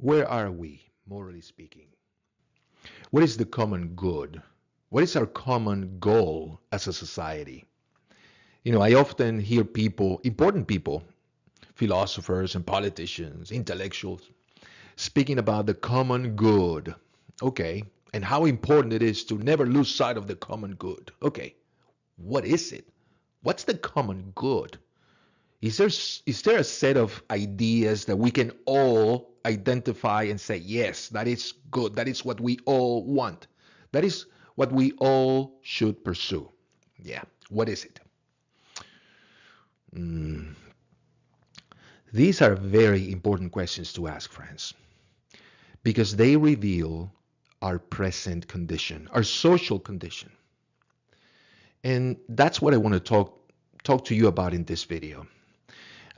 Where are we, morally speaking? What is the common good? What is our common goal as a society? I often hear people, important people, philosophers and politicians, intellectuals, speaking about the common good. Okay, and how important it is to never lose sight of the common good. Okay, what is it? What's the common good? Is there a set of ideas that we can all identify and say, yes, that is good. That is what we all want. That is what we all should pursue. Yeah. What is it? Mm, These are very important questions to ask, friends, because they reveal our present condition, our social condition. And that's what I want to talk to you about in this video.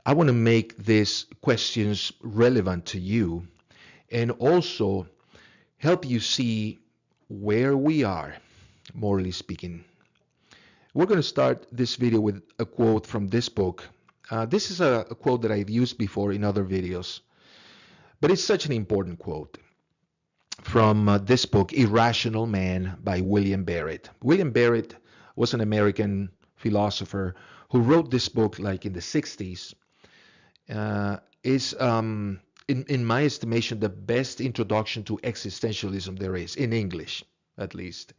I want to make these questions relevant to you and also help you see where we are, morally speaking. We're going to start this video with a quote from this book. This is a quote that I've used before in other videos, but it's such an important quote from this book, Irrational Man by William Barrett. William Barrett was an American philosopher who wrote this book like in the 60s. Is, in my estimation, the best introduction to existentialism there is, in English, at least.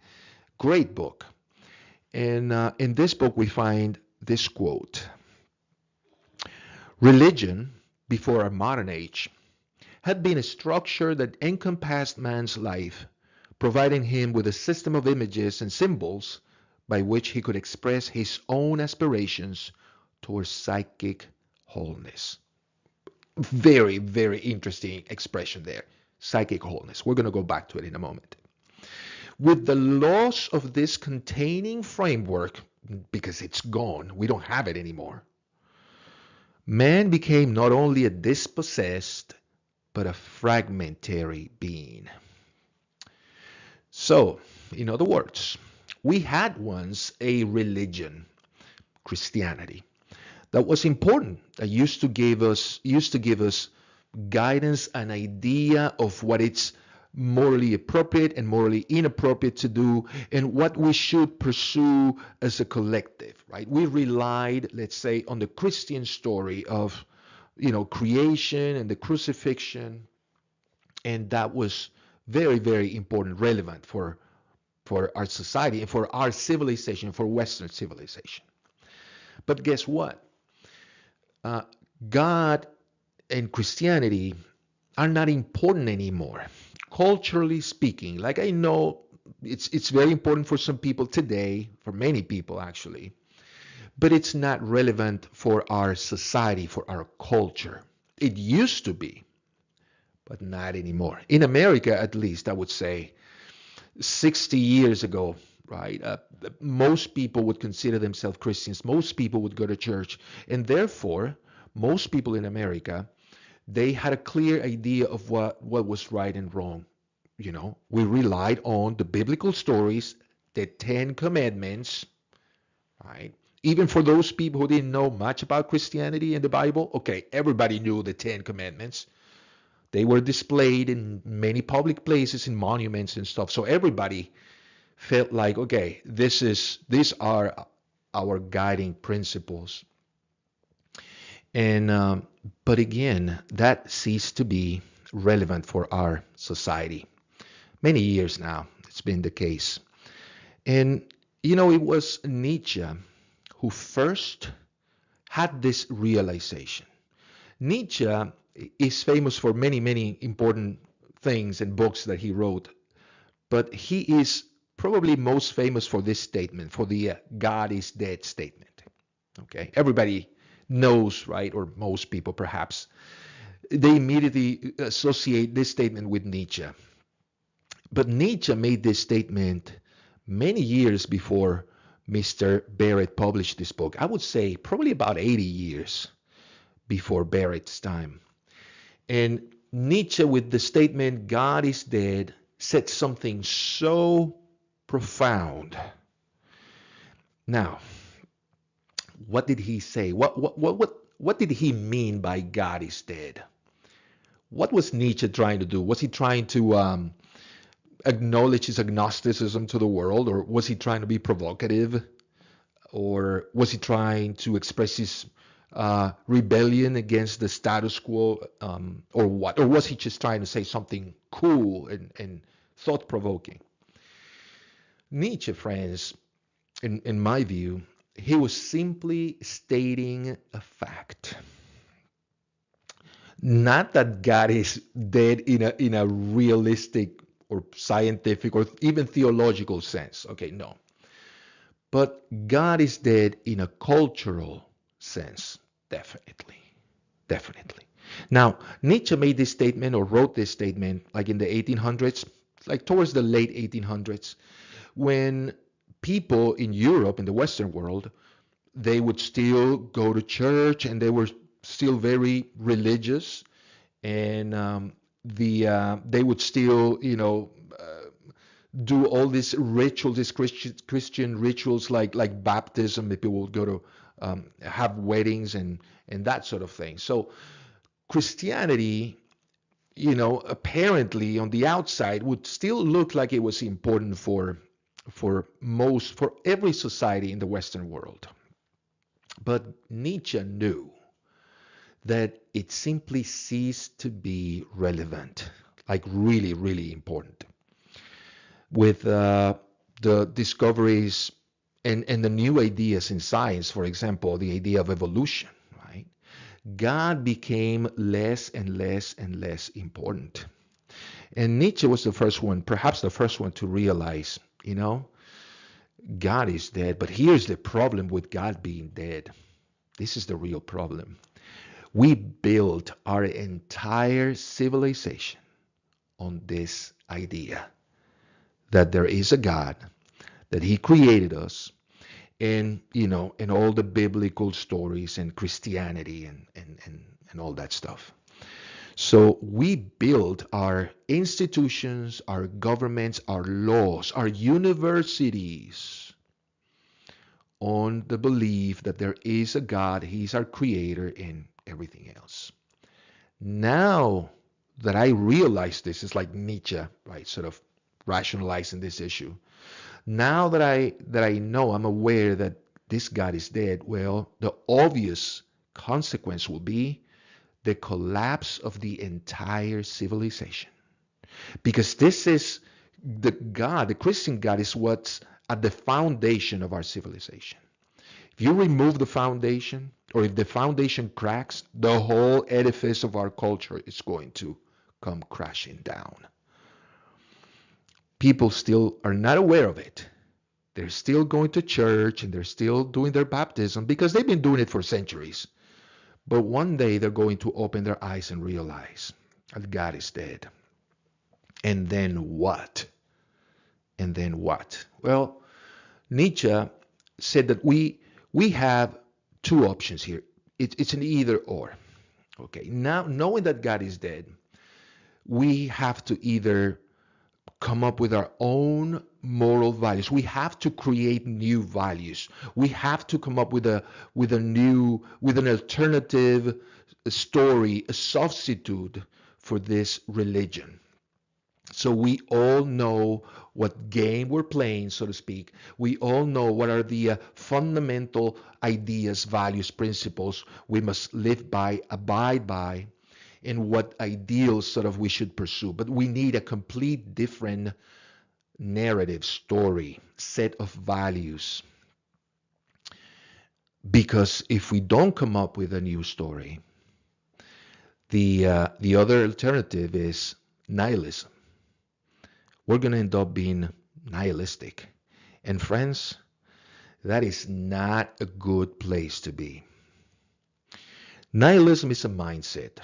Great book. And in this book, we find this quote: Religion, before our modern age, had been a structure that encompassed man's life, providing him with a system of images and symbols by which he could express his own aspirations towards psychic wholeness. Very, very interesting expression there. Psychic wholeness. We're going to go back to it in a moment. With the loss of this containing framework, because it's gone, we don't have it anymore, man became not only a dispossessed, but a fragmentary being. So, in other words, we had once a religion, Christianity, that was important, that used to give us guidance, an idea of what it's morally appropriate and morally inappropriate to do, and what we should pursue as a collective, right? We relied, let's say, on the Christian story of, creation and the crucifixion, and that was very, very important, relevant for our society and for our civilization, for Western civilization. But guess what? God and Christianity are not important anymore, culturally speaking. Like, I know it's very important for some people today, for many people actually, but it's not relevant for our society, for our culture. It used to be, but not anymore. In America, at least, I would say 60 years ago, right? Most people would consider themselves Christians. Most people would go to church. And therefore, most people in America, they had a clear idea of what was right and wrong. We relied on the biblical stories, the 10 Commandments, right? Even for those people who didn't know much about Christianity and the Bible, okay, everybody knew the 10 Commandments. They were displayed in many public places, in monuments and stuff. So everybody felt like, okay, these are our guiding principles. And but again, that ceased to be relevant for our society. Many years now, it's been the case. And it was Nietzsche who first had this realization. Nietzsche is famous for many, many important things and books that he wrote, but he is probably most famous for this statement, for the God is dead statement. Okay, everybody knows, right? Or most people perhaps, they immediately associate this statement with Nietzsche. But Nietzsche made this statement many years before Mr. Barrett published this book. I would say probably about 80 years before Barrett's time. And Nietzsche, with the statement, God is dead, said something so profound. Now, what did he say? What did he mean by God is dead? What was Nietzsche trying to do? Was he trying to acknowledge his agnosticism to the world, or was he trying to be provocative, or was he trying to express his rebellion against the status quo, or what? Or was he just trying to say something cool and thought-provoking? Nietzsche, friends, in my view, he was simply stating a fact. Not that God is dead in a realistic or scientific or even theological sense. Okay, no. But God is dead in a cultural sense, definitely. Definitely. Now, Nietzsche made this statement or wrote this statement like in the 1800s, like towards the late 1800s, when people in Europe, in the Western world, they would still go to church and they were still very religious, and they would still, do all these rituals, these Christian rituals like baptism. That people would go to have weddings and that sort of thing. So Christianity, apparently on the outside would still look like it was important for every society in the Western world. But Nietzsche knew that it simply ceased to be relevant, like really, really important. With the discoveries and the new ideas in science, for example, the idea of evolution, right? God became less and less and less important. And Nietzsche was the first one, perhaps the first one to realize, God is dead. But here's the problem with God being dead. This is the real problem. We built our entire civilization on this idea that there is a God, that he created us, and and all the biblical stories and Christianity and all that stuff. So we build our institutions, our governments, our laws, our universities on the belief that there is a God, he's our creator, and everything else. Now that I realize this, is like Nietzsche, right, sort of rationalizing this issue. Now that I know, I'm aware that this God is dead, well, the obvious consequence will be the collapse of the entire civilization. Because this is the Christian God is what's at the foundation of our civilization. If you remove the foundation, or if the foundation cracks, the whole edifice of our culture is going to come crashing down. People still are not aware of it. They're still going to church and they're still doing their baptism because they've been doing it for centuries. But one day they're going to open their eyes and realize that God is dead. And then what? And then what? Well, Nietzsche said that we have two options here. It's an either or. Okay, now knowing that God is dead, we have to either come up with our own moral values. We have to create new values. We have to come up with an alternative story, a substitute for this religion. So we all know what game we're playing, so to speak. We all know what are the fundamental ideas, values, principles we must live by, abide by, and what ideals sort of we should pursue. But we need a complete different narrative, story, set of values. Because if we don't come up with a new story, the other alternative is nihilism. We're going to end up being nihilistic. And friends, that is not a good place to be. Nihilism is a mindset.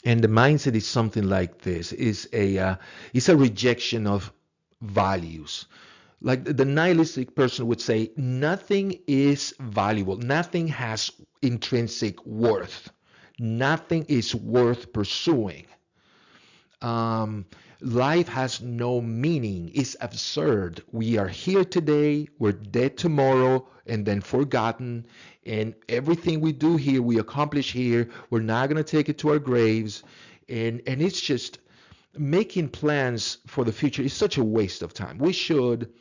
And the mindset is something like this: it's a rejection of values. Like the nihilistic person would say, nothing is valuable. Nothing has intrinsic worth. Nothing is worth pursuing. Um, Life has no meaning. It's absurd. We are here today, we're dead tomorrow, and then forgotten. And everything we do here, we accomplish here. We're not going to take it to our graves. And it's just making plans for the future is such a waste of time. We should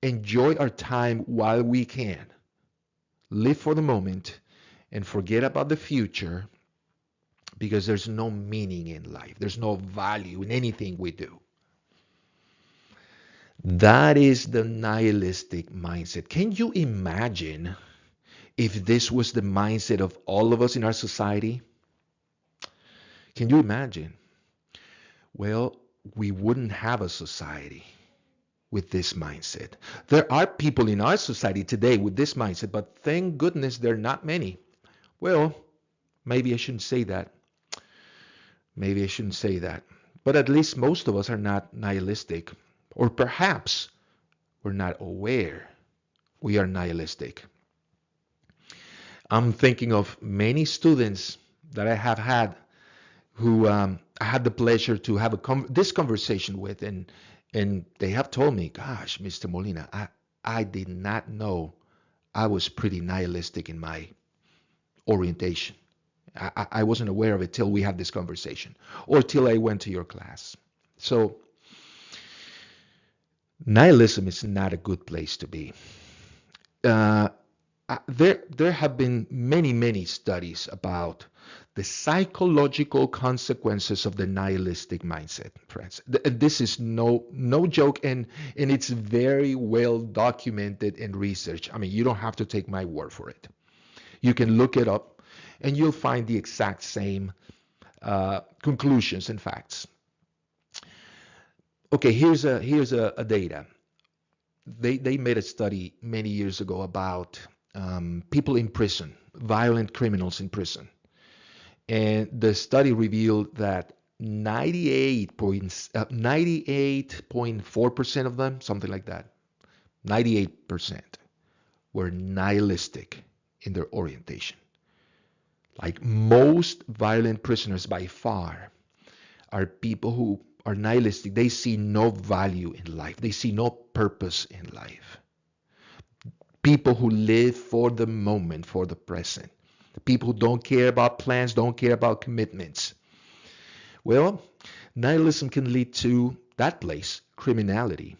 enjoy our time while we can. Live for the moment and forget about the future because there's no meaning in life. There's no value in anything we do. That is the nihilistic mindset. Can you imagine if this was the mindset of all of us in our society? Can you imagine? Well, we wouldn't have a society with this mindset. There are people in our society today with this mindset, but thank goodness there are not many. Well, maybe I shouldn't say that. Maybe I shouldn't say that. But at least most of us are not nihilistic. Or perhaps we're not aware we are nihilistic. I'm thinking of many students that I have had who I had the pleasure to have this conversation with, and they have told me, "Gosh, Mr. Molina, I did not know I was pretty nihilistic in my orientation. I wasn't aware of it till we had this conversation, or till I went to your class." So nihilism is not a good place to be. Uh, there have been many studies about the psychological consequences of the nihilistic mindset, friends. This is no joke, and it's very well documented in research. I mean, you don't have to take my word for it. You can look it up, and you'll find the exact same conclusions and facts. Okay, here's a data. They made a study many years ago about people in prison, violent criminals in prison. And the study revealed that 98.4% of them, something like that, 98% were nihilistic in their orientation. Like most violent prisoners by far are people who are nihilistic. They see no value in life. They see no purpose in life. People who live for the moment, for the present. People who don't care about plans, don't care about commitments. Well, nihilism can lead to that place, criminality.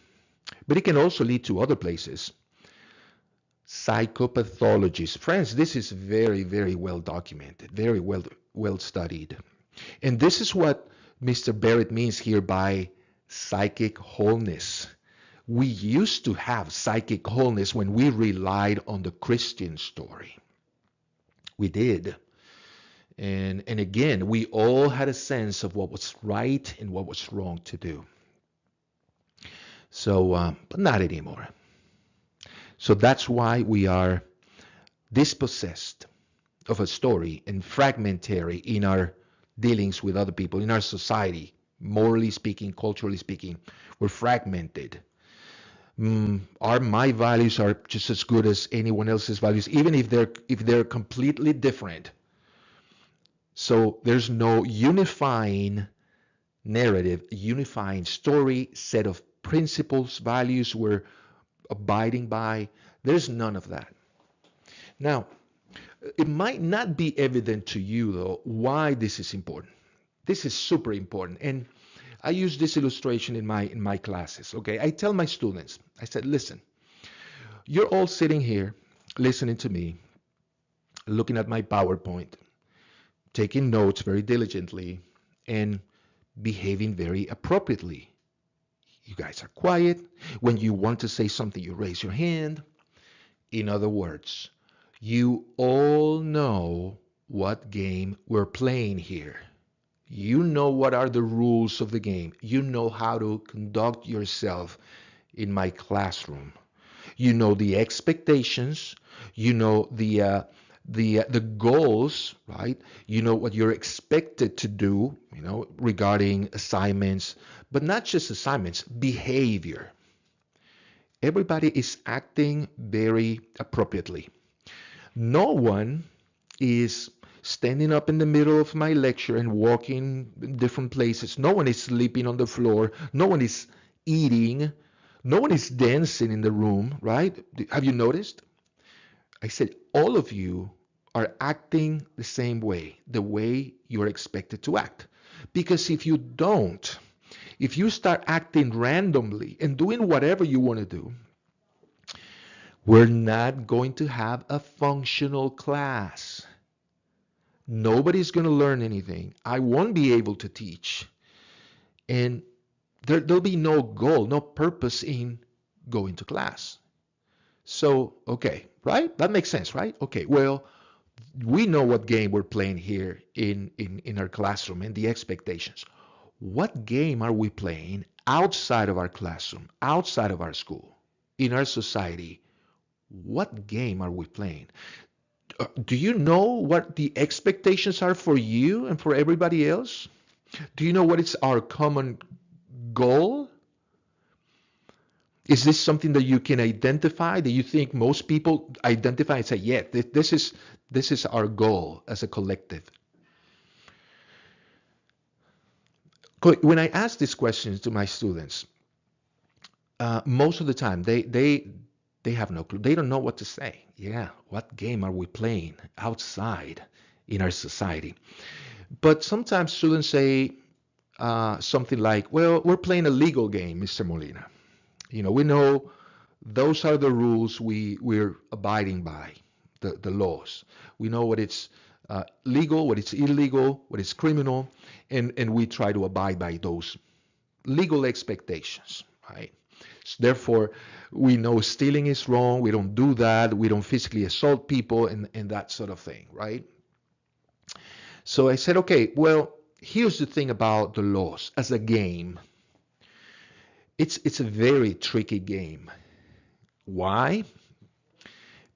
But it can also lead to other places. Psychopathologies. Friends, this is very well documented, very well studied. And this is what Mr. Barrett means here by psychic wholeness. We used to have psychic wholeness when we relied on the Christian story. We did. And again, we all had a sense of what was right and what was wrong to do. So, but not anymore. So that's why we are dispossessed of a story and fragmentary in our dealings with other people, in our society, morally speaking, culturally speaking. We're fragmented. My values are just as good as anyone else's values, even if they're completely different. So there's no unifying narrative, unifying story, set of principles, values we're abiding by. There's none of that. Now, it might not be evident to you, though, why this is important. This is super important. And I use this illustration in my classes, okay? I tell my students, I said, listen, you're all sitting here listening to me, looking at my PowerPoint, taking notes very diligently, and behaving very appropriately. You guys are quiet. When you want to say something, you raise your hand. In other words, you all know what game we're playing here. You know what are the rules of the game. You know how to conduct yourself in my classroom. You know the expectations. You know the goals, right? You know what you're expected to do, regarding assignments, but not just assignments, behavior. Everybody is acting very appropriately. No one is standing up in the middle of my lecture and walking in different places. No one is sleeping on the floor. No one is eating. No one is dancing in the room, right? Have you noticed? I said, all of you are acting the same way, the way you're expected to act. Because if you don't, if you start acting randomly and doing whatever you want to do, we're not going to have a functional class. Nobody's going to learn anything. I won't be able to teach. And there'll be no goal, no purpose in going to class. So, okay, right? That makes sense, right? Okay, well, we know what game we're playing here in our classroom and the expectations. What game are we playing outside of our classroom, outside of our school, in our society? What game are we playing? Do you know what the expectations are for you and for everybody else? Do you know what is our common goal? Is this something that you can identify, that you think most people identify and say, yeah, this is our goal as a collective? When I ask these questions to my students, most of the time they have no clue. They don't know what to say. Yeah, what game are we playing outside in our society? But sometimes students say something like, well, we're playing a legal game, Mr. Molina. We know those are the rules we're abiding by, the laws. We know what it's legal, what it's illegal, what is criminal, and we try to abide by those legal expectations, right? So therefore, we know stealing is wrong. We don't do that. We don't physically assault people and that sort of thing, right? So I said, okay, well, here's the thing about the laws as a game. It's a very tricky game. Why?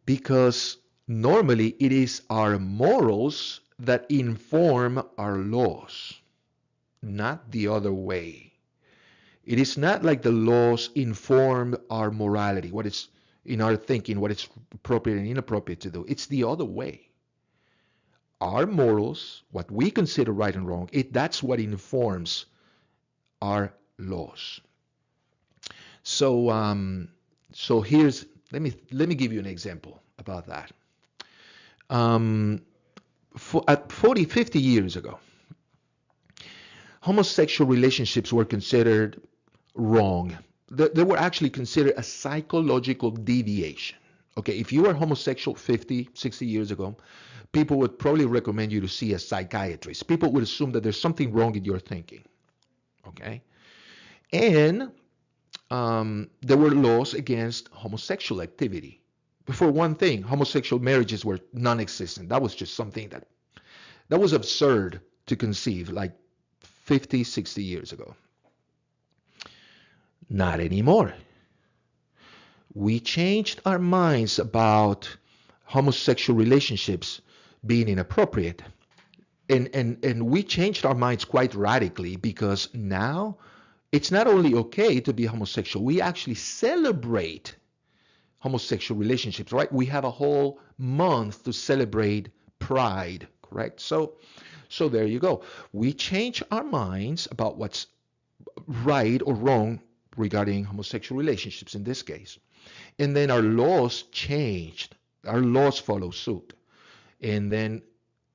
Because normally it is our morals that inform our laws, not the other way. It is not like the laws inform our morality, what is in our thinking, what is appropriate and inappropriate to do. It's the other way. Our morals, what we consider right and wrong, that's what informs our laws. So here's let me give you an example about that. At 40, 50 years ago, homosexual relationships were considered wrong. They were actually considered a psychological deviation. Okay, if you were homosexual 50, 60 years ago, people would probably recommend you to see a psychiatrist. People would assume that there's something wrong in your thinking. Okay, and there were laws against homosexual activity. For one thing, homosexual marriages were non-existent. That was just something that was absurd to conceive like 50, 60 years ago. Not anymore. We changed our minds about homosexual relationships being inappropriate. And we changed our minds quite radically because now it's not only okay to be homosexual, we actually celebrate homosexual relationships, right? We have a whole month to celebrate Pride, correct? So there you go. We change our minds about what's right or wrong regarding homosexual relationships in this case. And then our laws changed. Our laws follow suit. And then,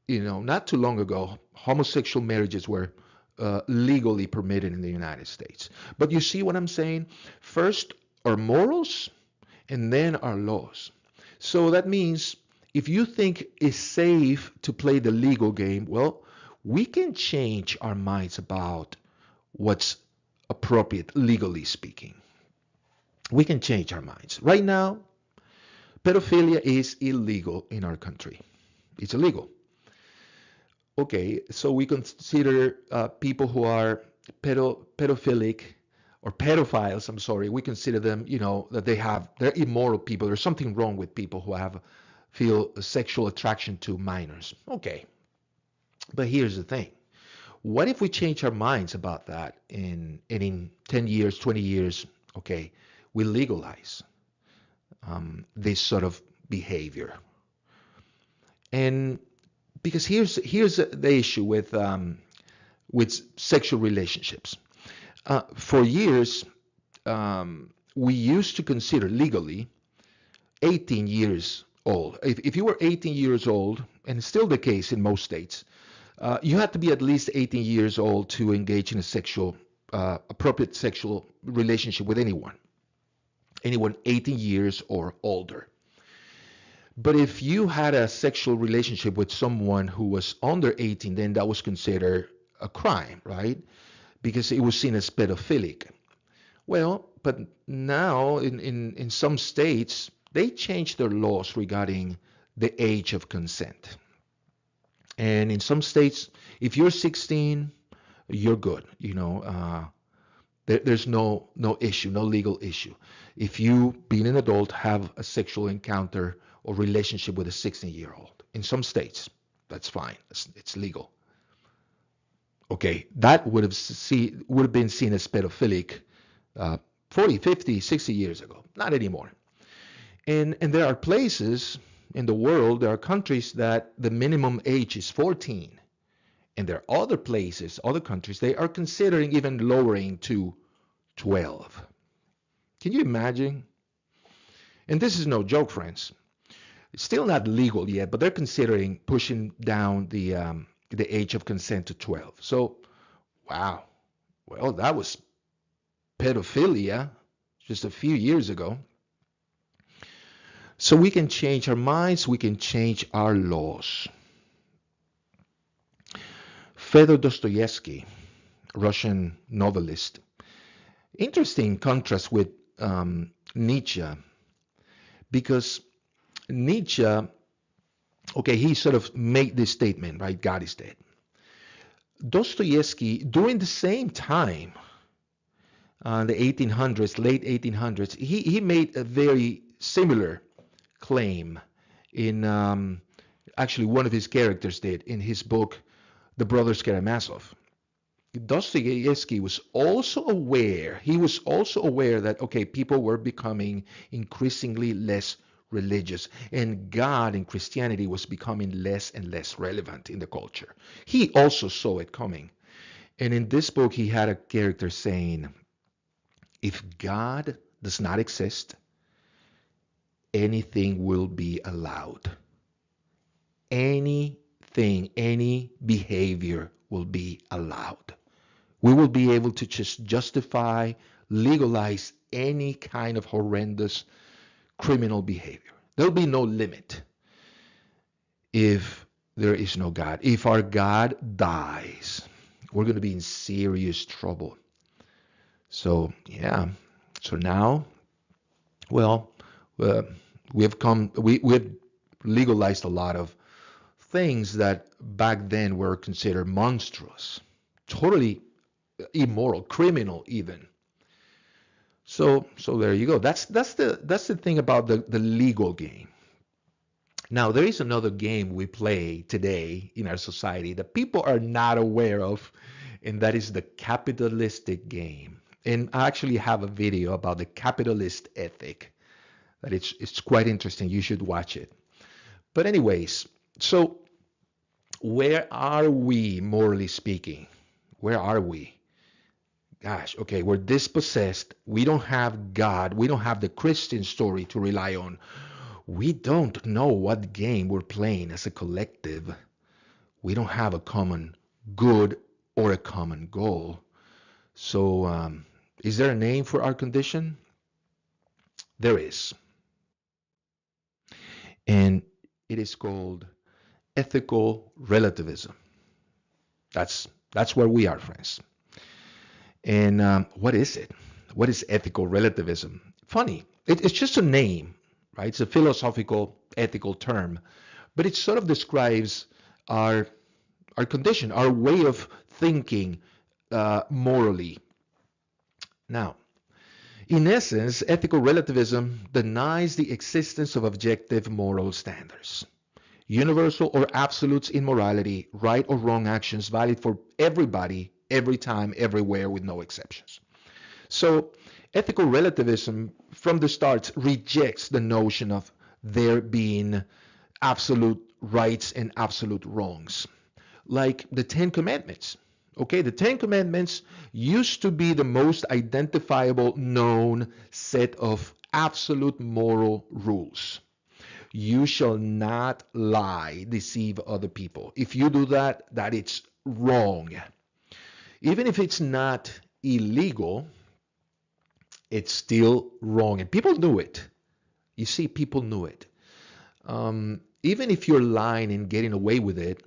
not too long ago, homosexual marriages were legally permitted in the United States. But you see what I'm saying? First, our morals, and then our laws. So that means if you think it's safe to play the legal game, well, we can change our minds about what's appropriate, legally speaking. We can change our minds. Right now, pedophilia is illegal in our country. It's illegal. Okay, so we consider people who are pedophilic or pedophiles, I'm sorry, we consider them, that they're immoral people. There's something wrong with people who feel a sexual attraction to minors. Okay, but here's the thing. What if we change our minds about that in 10 years, 20 years, okay, we legalize this sort of behavior. And because here's the issue with sexual relationships. For years, we used to consider legally 18 years old. If you were 18 years old, and it's still the case in most states, you had to be at least 18 years old to engage in a appropriate sexual relationship with anyone 18 years or older. But if you had a sexual relationship with someone who was under 18, then that was considered a crime, right? Because it was seen as pedophilic. Well, but now in some states, they changed their laws regarding the age of consent. And in some states, if you're 16, you're good. There's no issue, no legal issue. If you, being an adult, have a sexual encounter or relationship with a 16-year-old, in some states, that's fine. It's legal. Okay, that would have been seen as pedophilic 40, 50, 60 years ago. Not anymore. And there are places in the world, there are countries that the minimum age is 14. And there are other places, other countries, they are considering even lowering to 12. Can you imagine? And this is no joke, friends. It's still not legal yet, but they're considering pushing down the age of consent to 12. So, wow. Well, that was pedophilia just a few years ago. So we can change our minds, we can change our laws. Fyodor Dostoevsky, Russian novelist. Interesting contrast with Nietzsche, because Nietzsche, okay, he sort of made this statement, right? God is dead. Dostoevsky, during the same time, the 1800s, late 1800s, he made a very similar claim in, actually one of his characters did in his book, The Brothers Karamazov. Dostoevsky was also aware, that, okay, people were becoming increasingly less religious, and God and Christianity was becoming less and less relevant in the culture. He also saw it coming. And in this book, he had a character saying, if God does not exist, anything will be allowed. Anything, any behavior will be allowed. We will be able to just justify, legalize any kind of horrendous criminal behavior. There'll be no limit if there is no God. If our God dies, we're going to be in serious trouble. So, yeah. So now, well, we've legalized a lot of things that back then were considered monstrous, totally immoral, criminal even. So there you go. That's the thing about the legal game. Now there is another game we play today in our society that people are not aware of, and that is the capitalistic game. And I actually have a video about the capitalist ethic that it's quite interesting. You should watch it. But anyways, so where are we, morally speaking? Where are we? Gosh, okay, we're dispossessed. We don't have God. We don't have the Christian story to rely on. We don't know what game we're playing as a collective. We don't have a common good or a common goal. So, is there a name for our condition? There is. And it is called ethical relativism. That's where we are, friends. And what is it? What is ethical relativism? Funny, it's just a name, right? It's a philosophical, ethical term, but it sort of describes our condition, our way of thinking morally. Now, in essence, ethical relativism denies the existence of objective moral standards. Universal or absolutes in morality, right or wrong actions valid for everybody, every time, everywhere, with no exceptions. So ethical relativism from the start rejects the notion of there being absolute rights and absolute wrongs, like the Ten Commandments. Okay, the Ten Commandments used to be the most identifiable, known set of absolute moral rules. You shall not lie, deceive other people. If you do that, that it's wrong. Even if it's not illegal, it's still wrong. And people knew it. You see, people knew it. Even if you're lying and getting away with it,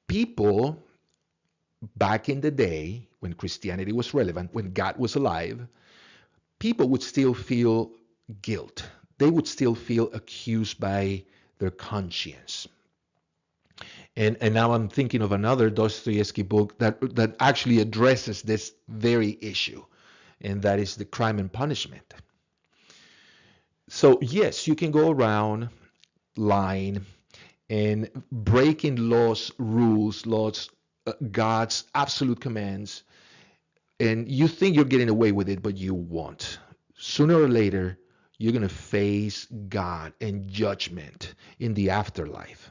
people back in the day when Christianity was relevant, when God was alive, people would still feel guilt. They would still feel accused by their conscience. And now I'm thinking of another Dostoevsky book that actually addresses this very issue, and that is the Crime and Punishment. So yes, you can go around lying and breaking laws, rules, laws, God's absolute commands, and you think you're getting away with it, but you won't. Sooner or later, you're going to face God and judgment in the afterlife.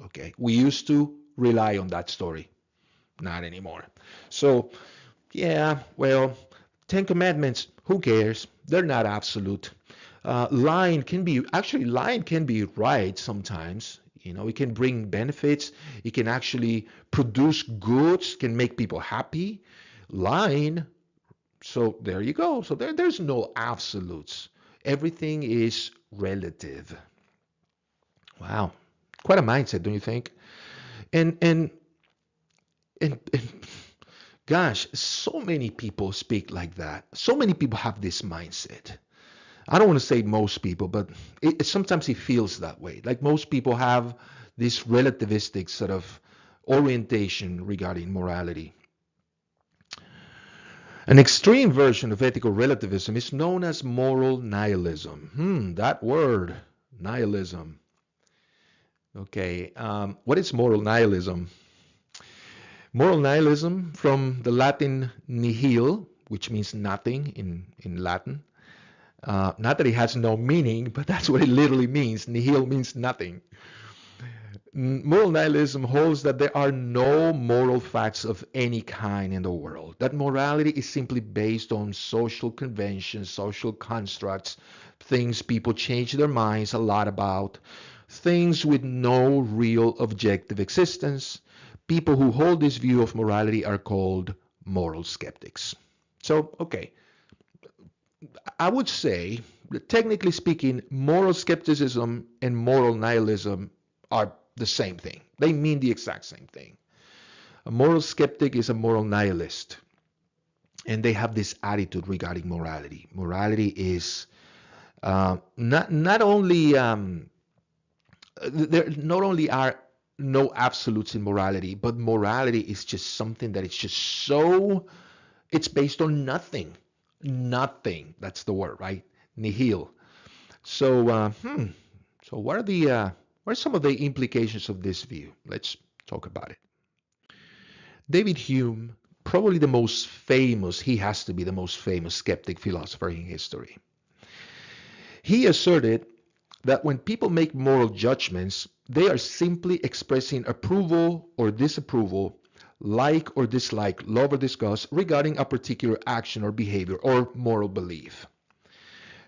Okay, we used to rely on that story, not anymore. So, yeah, well, Ten Commandments, who cares? They're not absolute. Lying can be right sometimes. You know, it can bring benefits. It can actually produce goods, can make people happy. Lying, so there you go. So there's no absolutes. Everything is relative. Wow, quite a mindset, don't you think? And gosh, so many people speak like that. So many people have this mindset. I don't want to say most people, but sometimes it feels that way. Like most people have this relativistic sort of orientation regarding morality. An extreme version of ethical relativism is known as moral nihilism. That word, nihilism. Okay, what is moral nihilism? Moral nihilism, from the Latin nihil, which means nothing in Latin. Not that it has no meaning, but that's what it literally means. Nihil means nothing. Moral nihilism holds that there are no moral facts of any kind in the world, that morality is simply based on social conventions, social constructs, things people change their minds a lot about, things with no real objective existence. People who hold this view of morality are called moral skeptics. So, okay, I would say, technically speaking, moral skepticism and moral nihilism are the same thing. They mean the exact same thing. A moral skeptic is a moral nihilist, and they have this attitude regarding morality. Morality is not only there not only are no absolutes in morality, but morality is just something that it's just so, it's based on nothing. Nothing. That's the word, right? Nihil. So, so what are some of the implications of this view? Let's talk about it. David Hume, probably the most famous, he has to be the most famous skeptic philosopher in history. He asserted that when people make moral judgments, they are simply expressing approval or disapproval, like or dislike, love or disgust regarding a particular action or behavior or moral belief.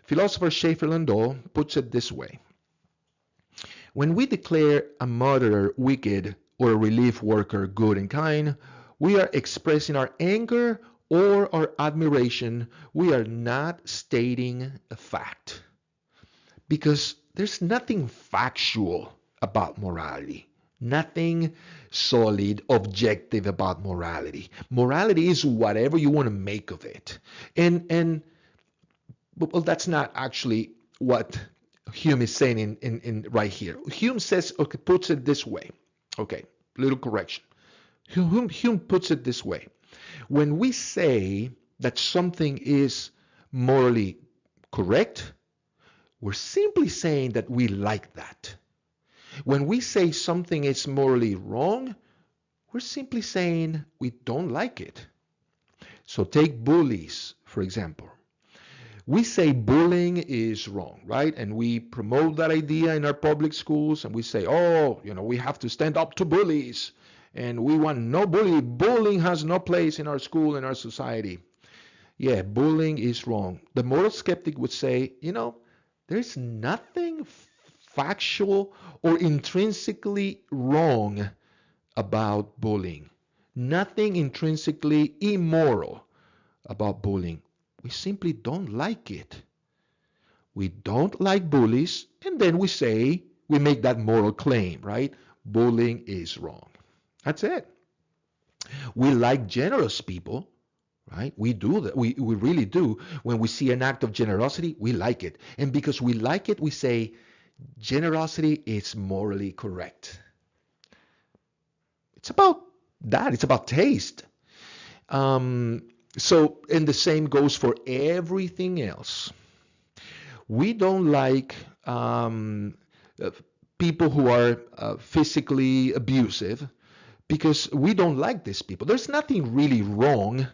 Philosopher Schaeffer Landau puts it this way. When we declare a murderer wicked or a relief worker good and kind, we are expressing our anger or our admiration. We are not stating a fact. Because there's nothing factual about morality. Nothing solid, objective about morality. Morality is whatever you want to make of it. And well, that's not actually what Hume is saying in right here. Hume says, okay, puts it this way. Okay, little correction. Hume puts it this way. When we say that something is morally correct, we're simply saying that we like that. When we say something is morally wrong, we're simply saying we don't like it. So take bullies, for example. We say bullying is wrong, right? And we promote that idea in our public schools, and we say, oh, we have to stand up to bullies, and we want no bully. Bullying has no place in our school, in our society. Yeah, bullying is wrong. The moral skeptic would say, there's nothing factual or intrinsically wrong about bullying. Nothing intrinsically immoral about bullying. We simply don't like it. We don't like bullies, and then we make that moral claim, right? Bullying is wrong. That's it. We like generous people, right? We do that. We really do. When we see an act of generosity, we like it. And because we like it, we say generosity is morally correct. It's about that. It's about taste. And the same goes for everything else. We don't like people who are physically abusive because we don't like these people. There's nothing really wrong,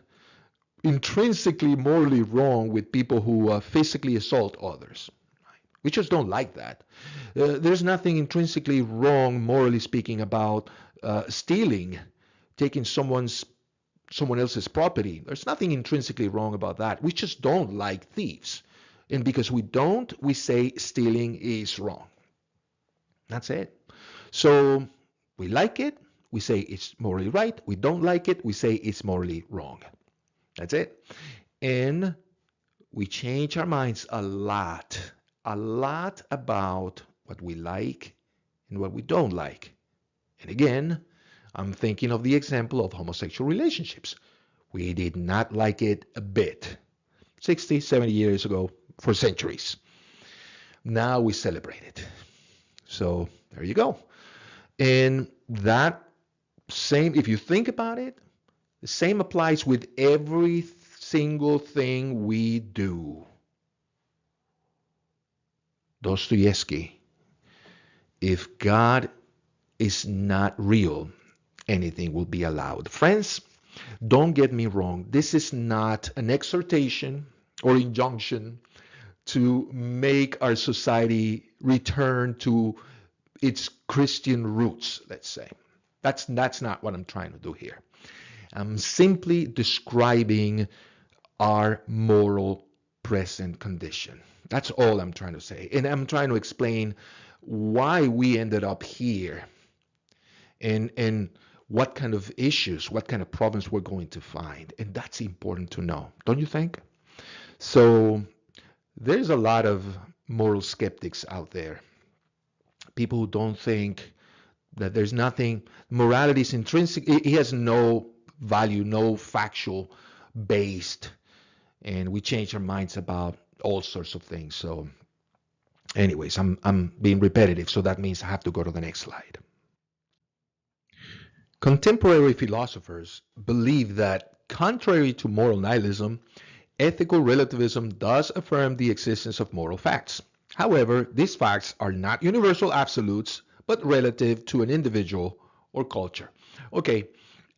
intrinsically morally wrong with people who physically assault others. We just don't like that. There's nothing intrinsically wrong, morally speaking, about stealing, taking someone else's property. There's nothing intrinsically wrong about that. We just don't like thieves. And because we don't, we say stealing is wrong. That's it. So we like it, we say it's morally right. We don't like it, we say it's morally wrong. That's it. And we change our minds a lot about what we like and what we don't like. And again, I'm thinking of the example of homosexual relationships. We did not like it a bit 60, 70 years ago, for centuries. Now we celebrate it. So there you go. And that same, if you think about it, the same applies with every single thing we do. Dostoevsky, if God is not real, anything will be allowed. Friends, don't get me wrong. This is not an exhortation or injunction to make our society return to its Christian roots, let's say. That's not what I'm trying to do here. I'm simply describing our moral present condition. That's all I'm trying to say. And I'm trying to explain why we ended up here and what kind of issues, what kind of problems we're going to find. And that's important to know, don't you think? So there's a lot of moral skeptics out there. People who don't think that there's nothing, morality is intrinsic, it has no value, no factual based, and we change our minds about all sorts of things. So anyways, I'm being repetitive, so that means I have to go to the next slide. Contemporary philosophers believe that, contrary to moral nihilism, ethical relativism does affirm the existence of moral facts. However, these facts are not universal absolutes, but relative to an individual or culture. Okay,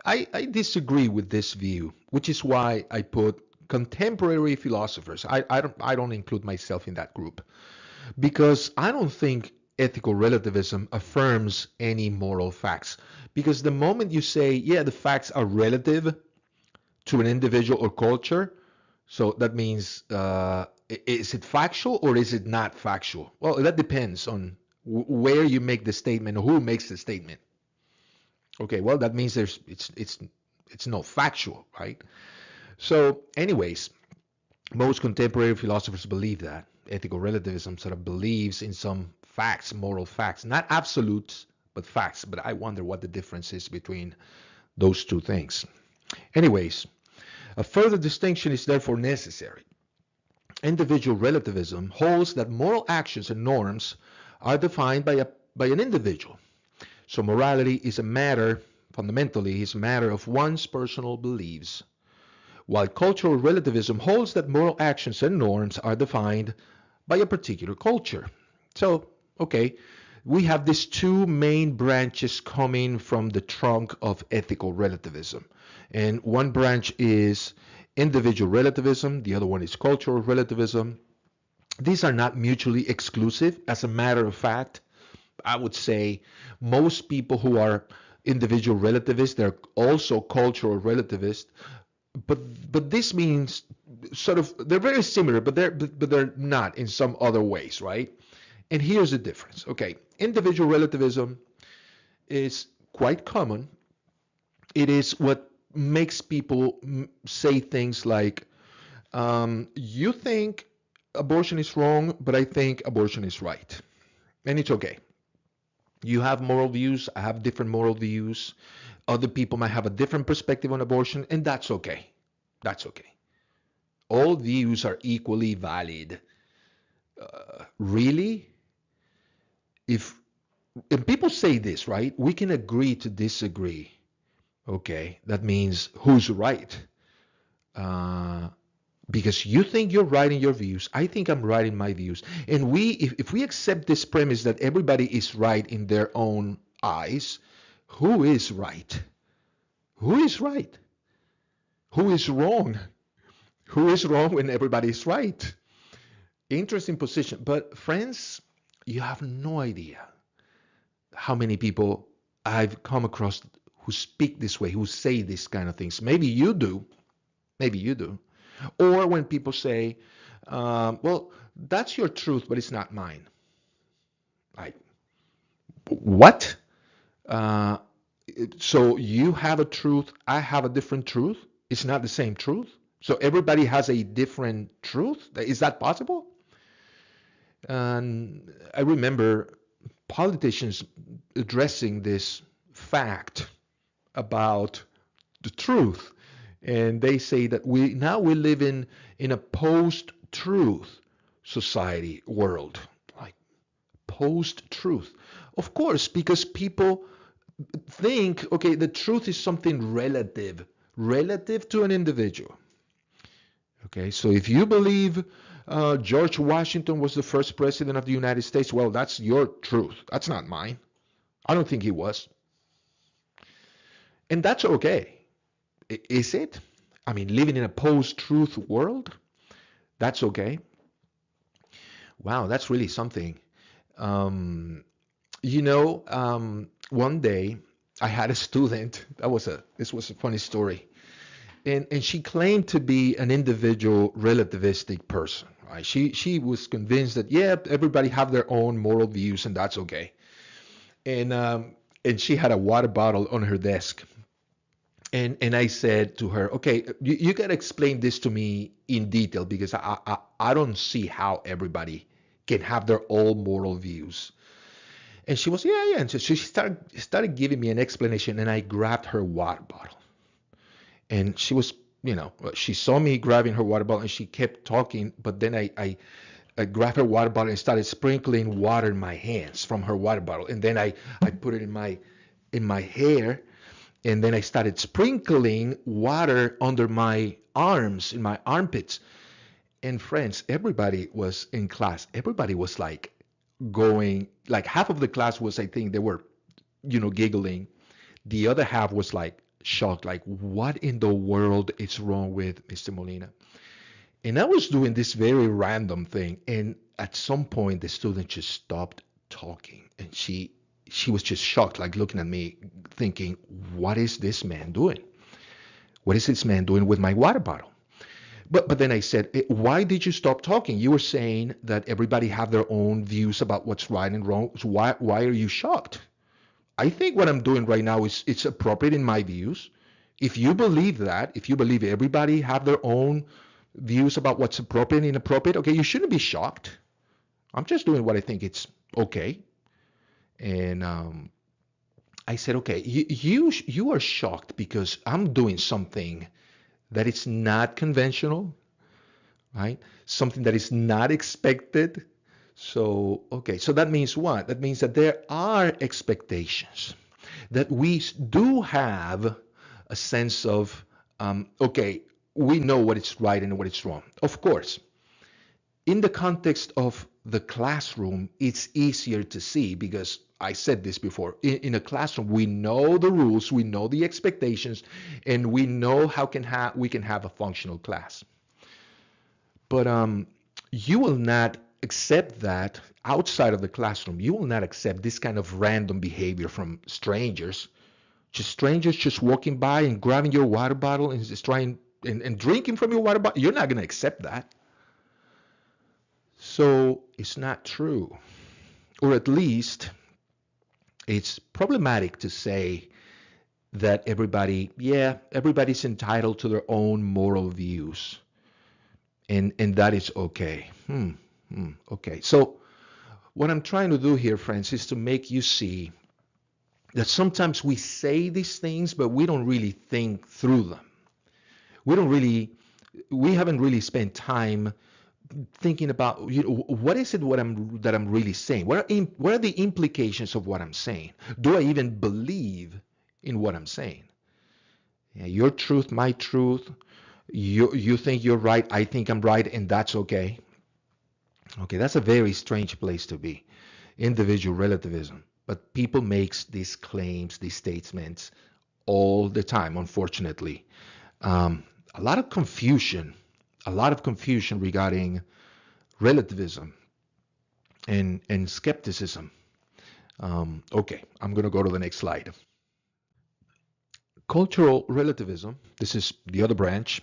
I disagree with this view, which is why I put contemporary philosophers. I don't include myself in that group, because I don't think ethical relativism affirms any moral facts. Because the moment you say, yeah, the facts are relative to an individual or culture, so that means, is it factual or is it not factual? Well, that depends on where you make the statement or who makes the statement. Okay, well, that means it's not factual, right? So anyways, most contemporary philosophers believe that. Ethical relativism sort of believes in some facts, moral facts, not absolutes, but facts. But I wonder what the difference is between those two things. Anyways, a further distinction is therefore necessary. Individual relativism holds that moral actions and norms are defined by an individual. So morality is a matter, fundamentally, is a matter of one's personal beliefs, while cultural relativism holds that moral actions and norms are defined by a particular culture. So, okay, we have these two main branches coming from the trunk of ethical relativism. And one branch is individual relativism, the other one is cultural relativism. These are not mutually exclusive. As a matter of fact, I would say most people who are individual relativists, they're also cultural relativists. But this means sort of they're very similar, but they're not in some other ways, right? And here's the difference. Okay, individual relativism is quite common. It is what makes people say things like, "You think abortion is wrong, but I think abortion is right," and it's okay. You have moral views, I have different moral views. Other people might have a different perspective on abortion, and that's okay. That's okay. All views are equally valid. Really? If and people say this, right? We can agree to disagree. Okay, that means who's right? Uh, because you think you're right in your views, I think I'm right in my views. And if we accept this premise that everybody is right in their own eyes, who is right? Who is right? Who is wrong? Who is wrong when everybody is right? Interesting position. But friends, you have no idea how many people I've come across who speak this way, who say these kind of things. Maybe you do. Maybe you do. Or when people say, well, that's your truth, but it's not mine. Like, what? Uh, so you have a truth, I have a different truth. It's not the same truth. So everybody has a different truth. Is that possible? And I remember politicians addressing this fact about the truth. And they say that we live in a post-truth society world. Like post-truth. Of course, because people think, okay, the truth is something relative to an individual. Okay, so if you believe George Washington was the first president of the United States, well, that's your truth. That's not mine. I don't think he was. And that's okay. Is it? I mean, living in a post-truth world, that's okay. Wow, that's really something. Um, one day I had a student. This was a funny story. And she claimed to be an individual relativistic person, right? She was convinced that yeah, everybody have their own moral views and that's okay. And she had a water bottle on her desk. And I said to her, okay, you got to explain this to me in detail because I don't see how everybody can have their own moral views. And she was, yeah, yeah. And so she started giving me an explanation, and I grabbed her water bottle. And she was, she saw me grabbing her water bottle, and she kept talking. But then I grabbed her water bottle and started sprinkling water in my hands from her water bottle. And then I put it in my hair, and then I started sprinkling water under my arms, in my armpits. And friends, everybody was in class. Everybody was like going, like half of the class was, I think they were, giggling. The other half was like shocked, like, what in the world is wrong with Mr. Molina? And I was doing this very random thing. And at some point, the student just stopped talking. And she was just shocked, like looking at me, thinking, what is this man doing? What is this man doing with my water bottle? But then I said, why did you stop talking? You were saying that everybody have their own views about what's right and wrong. So why are you shocked? I think what I'm doing right now is it's appropriate in my views. If you believe that, if you believe everybody have their own views about what's appropriate and inappropriate, okay, you shouldn't be shocked. I'm just doing what I think it's okay. And I said, okay, you are shocked because I'm doing something that is not conventional, right? Something that is not expected. So, okay, so that means what? That means that there are expectations, that we do have a sense of, okay, we know what is right and what is wrong. Of course, in the context of the classroom, it's easier to see because I said this before. In a classroom, we know the rules, we know the expectations, and we know how we can have a functional class. But you will not accept that outside of the classroom. You will not accept this kind of random behavior from strangers. Just strangers just walking by and grabbing your water bottle and just trying and drinking from your water bottle. You're not going to accept that. So it's not true. Or at least it's problematic to say that everybody's entitled to their own moral views. And that is okay. Okay. So what I'm trying to do here, friends, is to make you see that sometimes we say these things, but we don't really think through them. We haven't really spent time thinking about, what is it that I'm really saying? What are the implications of what I'm saying? Do I even believe in what I'm saying? Yeah, your truth, my truth. You think you're right, I think I'm right, and that's okay. Okay, that's a very strange place to be. Individual relativism. But people makes these claims, these statements all the time, unfortunately. Um, a lot of confusion, a lot of confusion regarding relativism and skepticism. Okay, I'm going to go to the next slide. Cultural relativism, this is the other branch,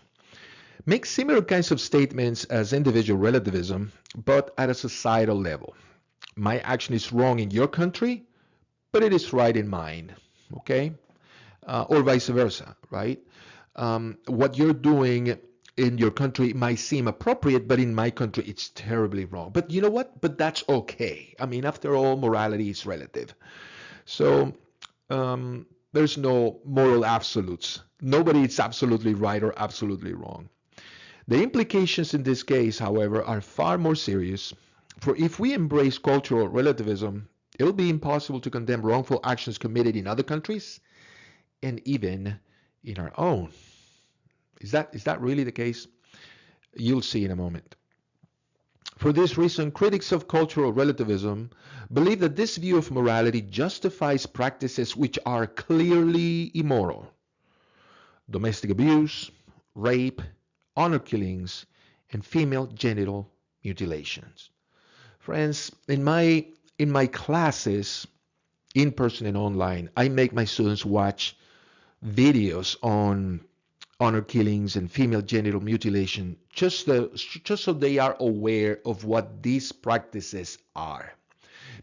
makes similar kinds of statements as individual relativism, but at a societal level. My action is wrong in your country, but it is right in mine. Okay? Or vice versa, right? What you're doing in your country might seem appropriate, but in my country it's terribly wrong. But you know what? But that's okay. I mean, after all, morality is relative. So there's no moral absolutes. Nobody is absolutely right or absolutely wrong. The implications in this case, however, are far more serious. For if we embrace cultural relativism, it will be impossible to condemn wrongful actions committed in other countries and even in our own. Is that really the case? You'll see in a moment. For this reason, critics of cultural relativism believe that this view of morality justifies practices which are clearly immoral. Domestic abuse, rape, honor killings, and female genital mutilations. Friends, in my classes, in person and online, I make my students watch videos on honor killings and female genital mutilation just so they are aware of what these practices are.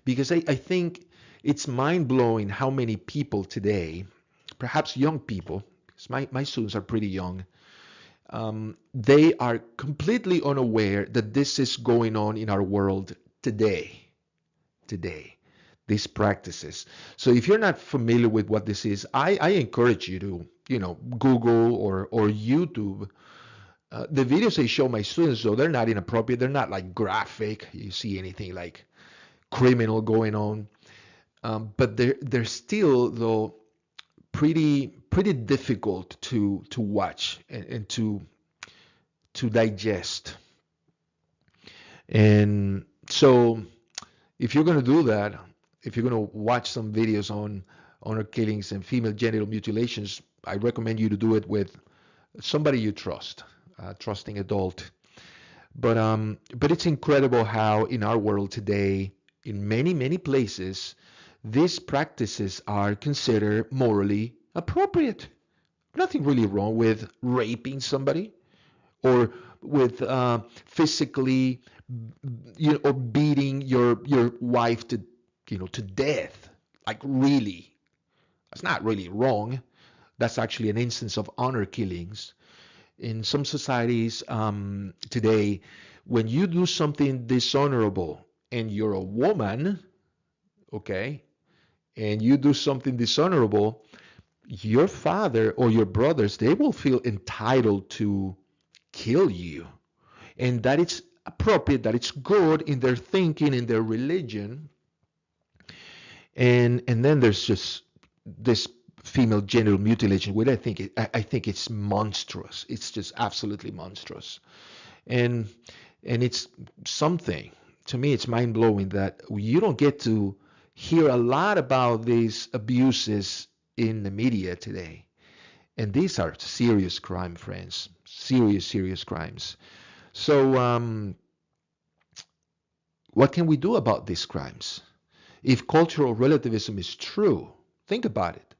Because I think it's mind-blowing how many people today, perhaps young people, because my students are pretty young, they are completely unaware that this is going on in our world today. Today, these practices. So if you're not familiar with what this is, I encourage you to, Google or YouTube. The videos I show my students, though, they're not inappropriate. They're not like graphic. You see anything like criminal going on, but they're still though pretty difficult to watch and to digest. And so if you're going to do that, if you're going to watch some videos on honor killings and female genital mutilations, I recommend you to do it with somebody you trust, a trusting adult. But it's incredible how in our world today, in many places, these practices are considered morally appropriate. Nothing really wrong with raping somebody or with physically, or beating your wife to death. Like really, that's not really wrong. That's actually an instance of honor killings. In some societies today, when you do something dishonorable and you're a woman, okay, and you do something dishonorable, your father or your brothers, they will feel entitled to kill you. And that it's appropriate, that it's good in their thinking, in their religion. And then there's just this female genital mutilation, which I think it's monstrous. It's just absolutely monstrous. And it's something, to me, it's mind blowing that you don't get to hear a lot about these abuses in the media today. And these are serious crime, friends. Serious, serious crimes. So, what can we do about these crimes? If cultural relativism is true, think about it.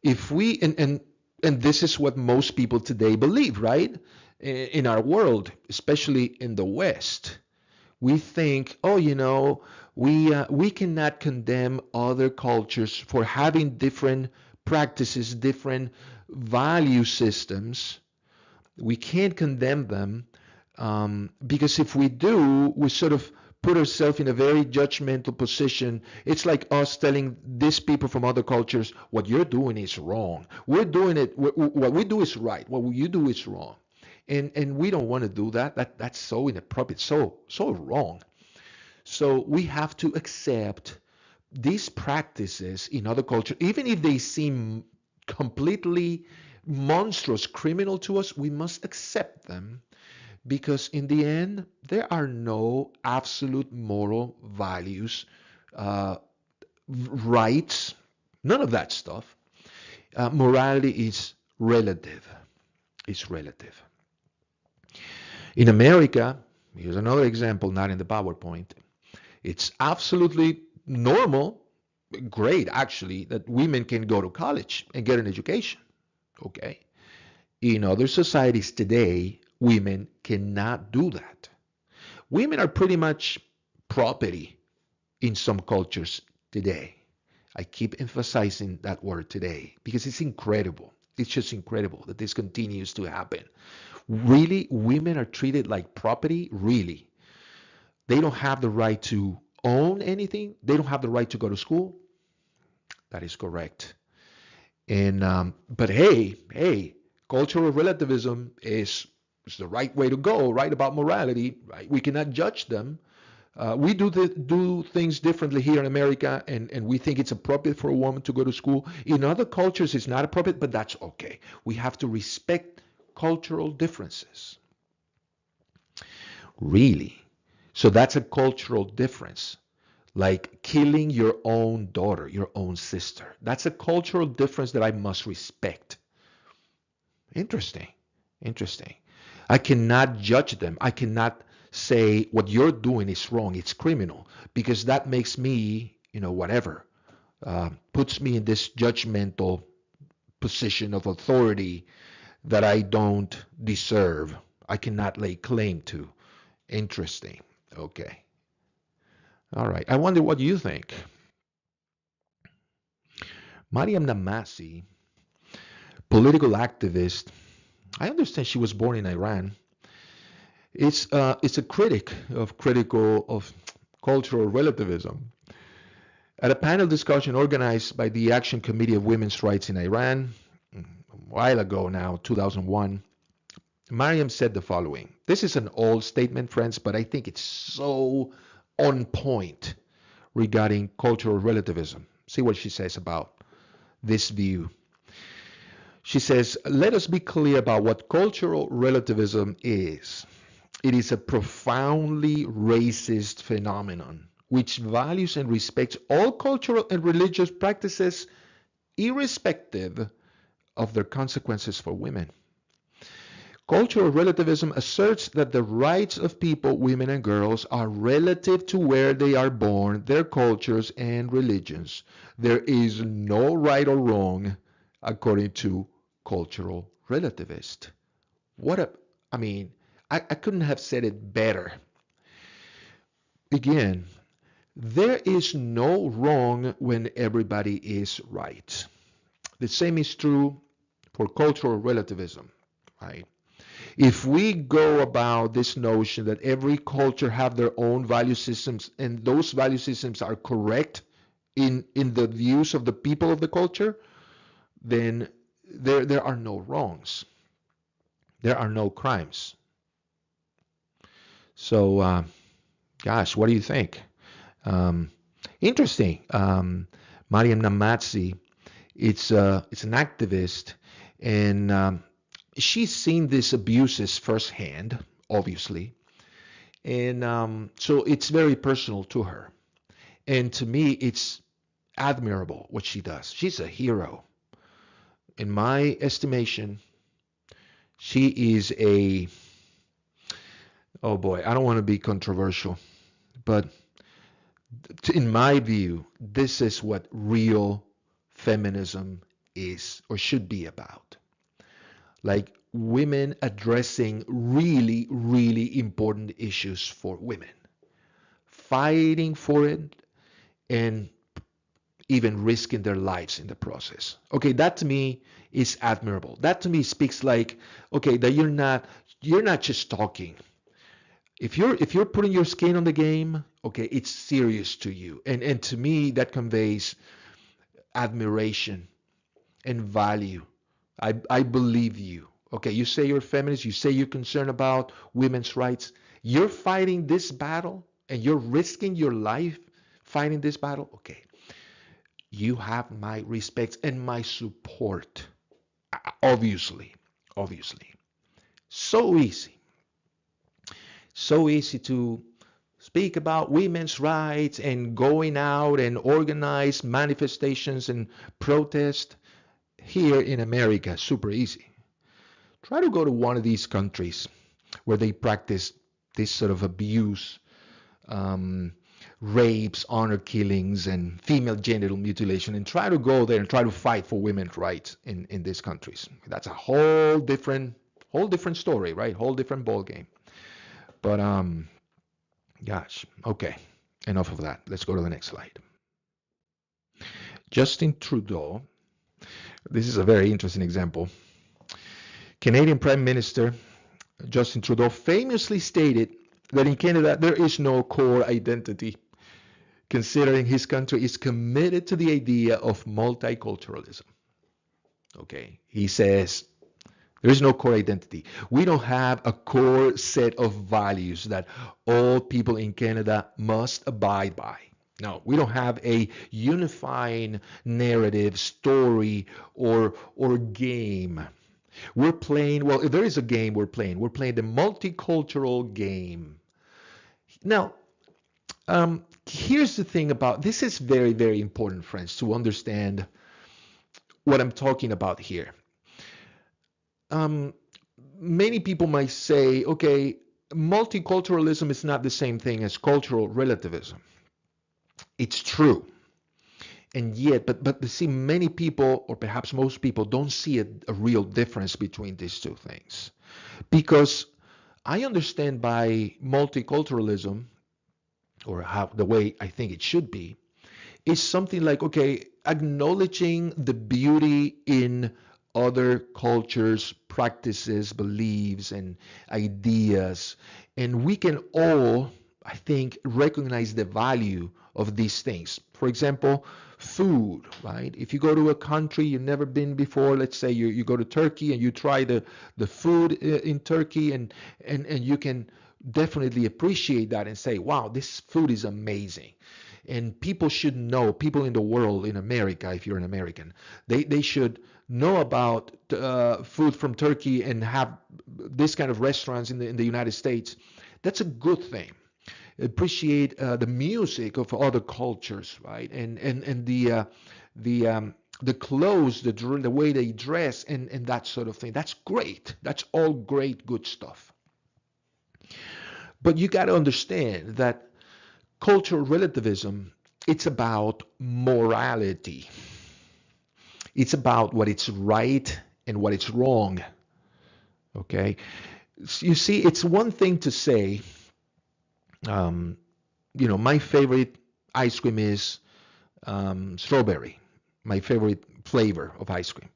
If we and this is what most people today believe, right? In our world, especially in the West, we think, oh, we cannot condemn other cultures for having different practices, different value systems. We can't condemn them because if we do, we sort of put ourselves in a very judgmental position. It's like us telling these people from other cultures, what you're doing is wrong. We're doing it. What we do is right. What you do is wrong. And we don't want to do that. That's so inappropriate, so wrong. So we have to accept these practices in other cultures, even if they seem completely monstrous, criminal to us, we must accept them because in the end, there are no absolute moral values, uh, rights, none of that stuff. Morality is relative. It's relative. In America, here's another example, not in the PowerPoint. It's absolutely normal, great actually, that women can go to college and get an education. Okay. In other societies today, women cannot do that. Women are pretty much property in some cultures today. I keep emphasizing that word today because it's incredible. It's just incredible that this continues to happen. Really, women are treated like property? Really? They don't have the right to own anything? They don't have the right to go to school? That is correct. And but hey, cultural relativism is the right way to go, right? About morality, right? We cannot judge them. We do things differently here in America, and we think it's appropriate for a woman to go to school. In other cultures, it's not appropriate, but that's okay. We have to respect cultural differences. Really. So that's a cultural difference. Like killing your own daughter, your own sister. That's a cultural difference that I must respect. Interesting. Interesting. I cannot judge them. I cannot say what you're doing is wrong. It's criminal because that makes me, whatever, puts me in this judgmental position of authority that I don't deserve. I cannot lay claim to. Interesting. Okay. All right. I wonder what you think. Mariam Namasi, political activist. I understand she was born in Iran. It's a critic of critical of cultural relativism. At a panel discussion organized by the Action Committee of Women's Rights in Iran, a while ago now, 2001, Mariam said the following. This is an old statement, friends, but I think it's so on point regarding cultural relativism. See what she says about this view. She says, let us be clear about what cultural relativism is. It is a profoundly racist phenomenon which values and respects all cultural and religious practices irrespective of their consequences for women. Cultural relativism asserts that the rights of people, women and girls, are relative to where they are born, their cultures and religions. There is no right or wrong according to cultural relativist. I mean, I couldn't have said it better. Again, there is no wrong when everybody is right. The same is true for cultural relativism, right? If we go about this notion that every culture have their own value systems and those value systems are correct in the views of the people of the culture, then there are no wrongs. There are no crimes. So, gosh, what do you think? Um, Interesting. Mariam Namazi, it's an activist, and she's seen these abuses firsthand, obviously, and so it's very personal to her. And to me, it's admirable what she does. She's a hero. In my estimation, she is a, oh boy, I don't want to be controversial, but in my view, this is what real feminism is or should be about. Like women addressing really, really important issues for women, fighting for it, and even risking their lives in the process. Okay, that to me is admirable. That to me speaks like, okay, that you're not just talking. If you're putting your skin on the game, okay, it's serious to you. And to me that conveys admiration and value. I believe you. Okay, you say you're a feminist, you say you're concerned about women's rights. You're fighting this battle and you're risking your life fighting this battle. Okay, you have my respect and my support. Obviously, obviously. So easy. So easy to speak about women's rights and going out and organize manifestations and protest here in America. Super easy. Try to go to one of these countries where they practice this sort of abuse, um, rapes, honor killings, and female genital mutilation, and try to go there and try to fight for women's rights in these countries. That's a whole different story, right? Whole different ball game. But gosh, okay, enough of that. Let's go to the next slide. Justin Trudeau. This is a very interesting example. Canadian Prime Minister Justin Trudeau famously stated that in Canada there is no core identity, considering his country is committed to the idea of multiculturalism. Okay, he says there is no core identity. We don't have a core set of values that all people in Canada must abide by. No, we don't have a unifying narrative, story, or game. We're playing, well, if there is a game we're playing the multicultural game. Now, here's the thing about this is very, very important, friends, to understand what I'm talking about here. Um, Many people might say, okay, multiculturalism is not the same thing as cultural relativism. It's true. And yet, but see, many people, or perhaps most people, don't see a real difference between these two things. Because I understand by multiculturalism, or how the way I think it should be, is something like, okay, acknowledging the beauty in other cultures, practices, beliefs, and ideas. And we can all, I think, recognize the value of these things. For example, food, right? If you go to a country you've never been before, let's say you go to Turkey and you try the food in Turkey, and you can definitely appreciate that and say, wow, this food is amazing. And people should know, people in the world, in America, if you're an American, they should know about food from Turkey and have this kind of restaurants in the United States. That's a good thing. Appreciate the music of other cultures, right? And the clothes, the way they dress, and that sort of thing. That's great. That's all great, good stuff. But you got to understand that cultural relativism, it's about morality. It's about what is right and what is wrong. Okay? You see, it's one thing to say, um, my favorite ice cream is strawberry, my favorite flavor of ice cream.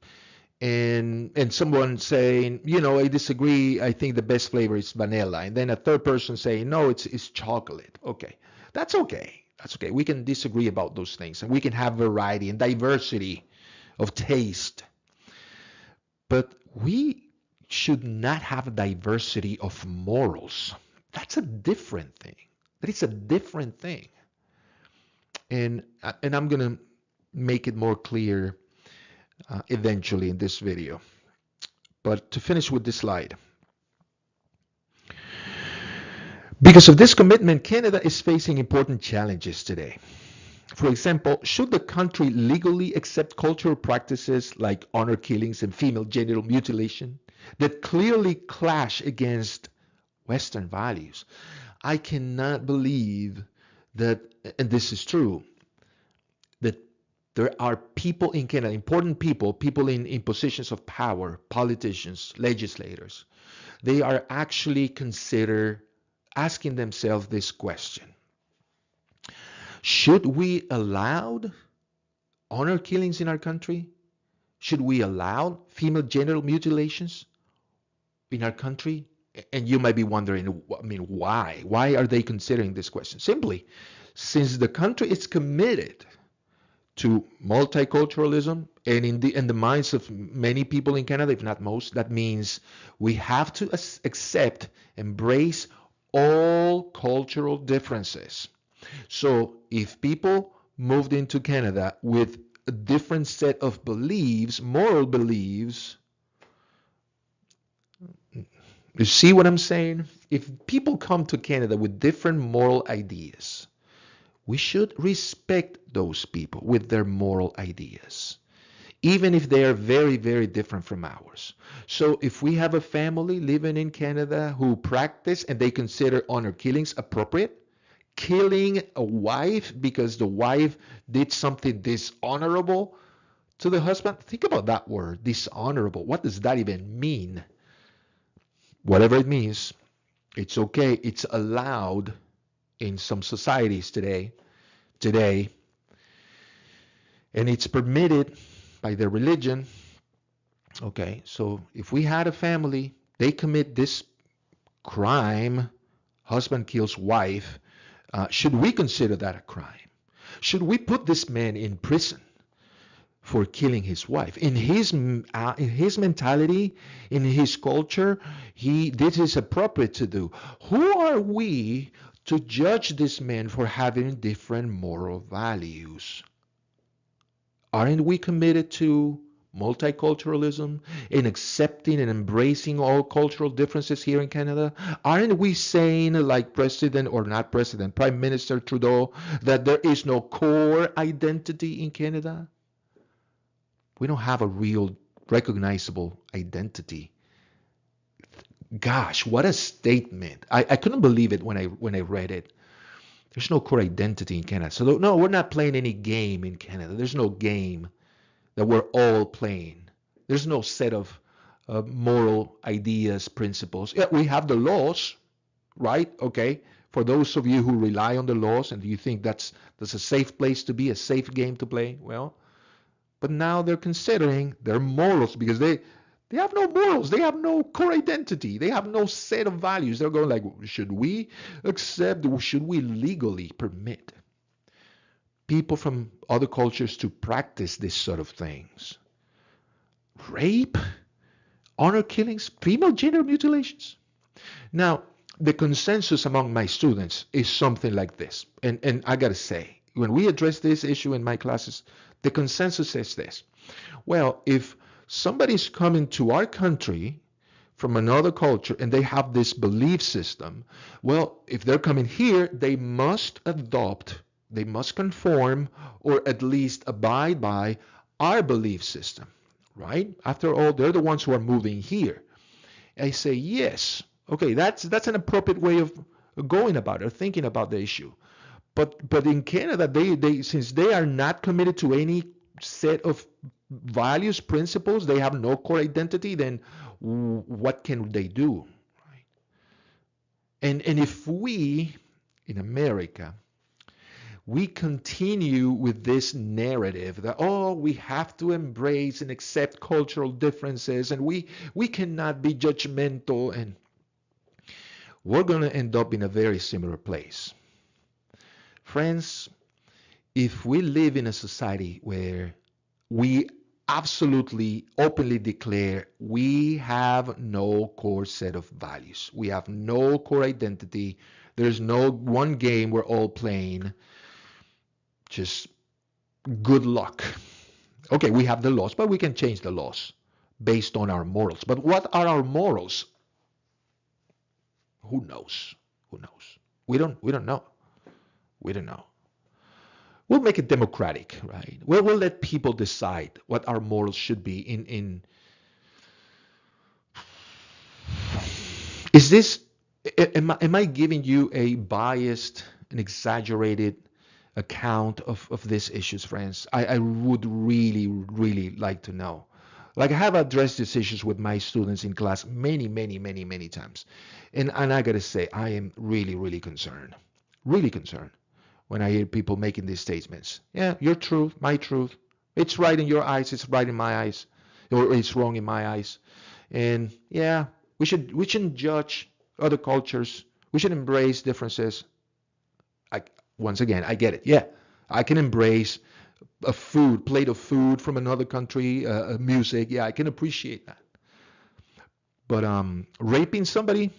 And someone saying, I disagree, I think the best flavor is vanilla. And then a third person saying, no, it's chocolate. Okay. That's okay. That's okay. We can disagree about those things and we can have variety and diversity of taste. But we should not have a diversity of morals. That's a different thing. That is a different thing. And I'm going to make it more clear eventually in this video. But to finish with this slide. Because of this commitment, Canada is facing important challenges today. For example, should the country legally accept cultural practices like honor killings and female genital mutilation that clearly clash against Western values? I cannot believe that, and this is true, that there are people in Canada, important people, people in positions of power, politicians, legislators, they are actually consider asking themselves this question. Should we allow honor killings in our country? Should we allow female genital mutilations in our country? And you might be wondering, I mean, why? Why are they considering this question? Simply, since the country is committed to multiculturalism, and in the minds of many people in Canada, if not most, that means we have to accept, embrace all cultural differences. So if people moved into Canada with a different set of beliefs, moral beliefs, you see what I'm saying? If people come to Canada with different moral ideas, we should respect those people with their moral ideas, even if they are very, very different from ours. So if we have a family living in Canada who practice and they consider honor killings appropriate, killing a wife because the wife did something dishonorable to the husband, think about that word, dishonorable. What does that even mean? Whatever it means, it's okay. It's allowed in some societies today, and it's permitted by their religion. Okay, so if we had a family, they commit this crime, husband kills wife, should we consider that a crime? Should we put this man in prison for killing his wife? In his mentality, in his culture, this is appropriate to do. Who are we to judge this man for having different moral values? Aren't we committed to multiculturalism, in accepting and embracing all cultural differences here in Canada? Aren't we saying, like President or not President, Prime Minister Trudeau, that there is no core identity in Canada? We don't have a real recognizable identity. Gosh, what a statement. I couldn't believe it when I read it. There's no core identity in Canada. So no, we're not playing any game in Canada. There's no game that we're all playing. There's no set of moral ideas, principles. Yeah, we have the laws, right? Okay. For those of you who rely on the laws and you think that's a safe place to be, a safe game to play, well, but now they're considering their morals because they have no morals. They have no core identity. They have no set of values. They're going like, should we accept, should we legally permit people from other cultures to practice this sort of things? Rape, honor killings, female genital mutilations. Now, the consensus among my students is something like this. And I got to say, when we address this issue in my classes, the consensus is this. Well, if somebody's coming to our country from another culture and they have this belief system, well, if they're coming here, they must adopt, they must conform, or at least abide by our belief system, right? After all, they're the ones who are moving here. I say, yes, okay, that's an appropriate way of going about it, or thinking about the issue. But in Canada, they since they are not committed to any set of values, principles, they have no core identity, then what can they do? Right? And if we in America, we continue with this narrative that, oh, we have to embrace and accept cultural differences, and we cannot be judgmental, and we're going to end up in a very similar place. Friends, if we live in a society where we absolutely openly declare we have no core set of values, we have no core identity, there's no one game we're all playing, just good luck. Okay, we have the laws, but we can change the laws based on our morals. But what are our morals? Who knows? Who knows? We don't know. We don't know. we'll make it democratic, right? We'll let people decide what our morals should be. Is this, am I giving you a biased and exaggerated account of these issues, friends? I would really, really like to know. Like, I have addressed these issues with my students in class many, many, many, many times. And I gotta say, I am really, really concerned when I hear people making these statements. Yeah, your truth, my truth. It's right in your eyes, it's right in my eyes, or it's wrong in my eyes. And yeah, we shouldn't judge other cultures. We should embrace differences. I, Once again, I get it. Yeah, I can embrace a plate of food from another country, music. Yeah, I can appreciate that. But raping somebody,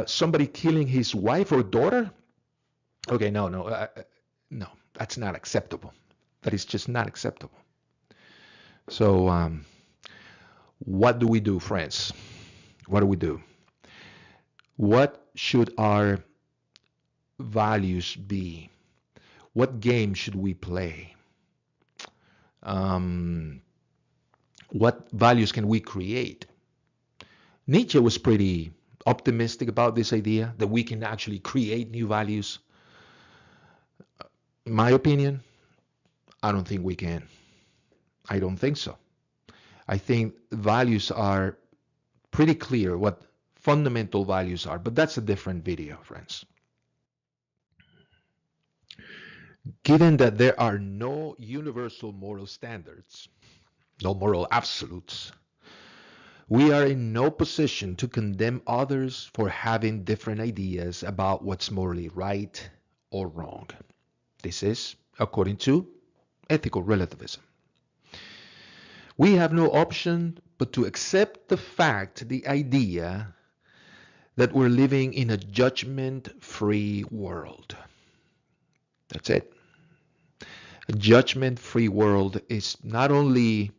somebody killing his wife or daughter. Okay, no, that's not acceptable. That is just not acceptable. So, what do we do, friends? What do we do? What should our values be? What game should we play? Um, what values can we create? Nietzsche was pretty optimistic about this idea that we can actually create new values. In my opinion, I don't think we can. I don't think so. I think values are pretty clear what fundamental values are, but that's a different video, friends. Given that there are no universal moral standards, no moral absolutes, we are in no position to condemn others for having different ideas about what's morally right or wrong. This is according to ethical relativism. We have no option but to accept the fact, the idea, that we're living in a judgment-free world. That's it. A judgment-free world is not only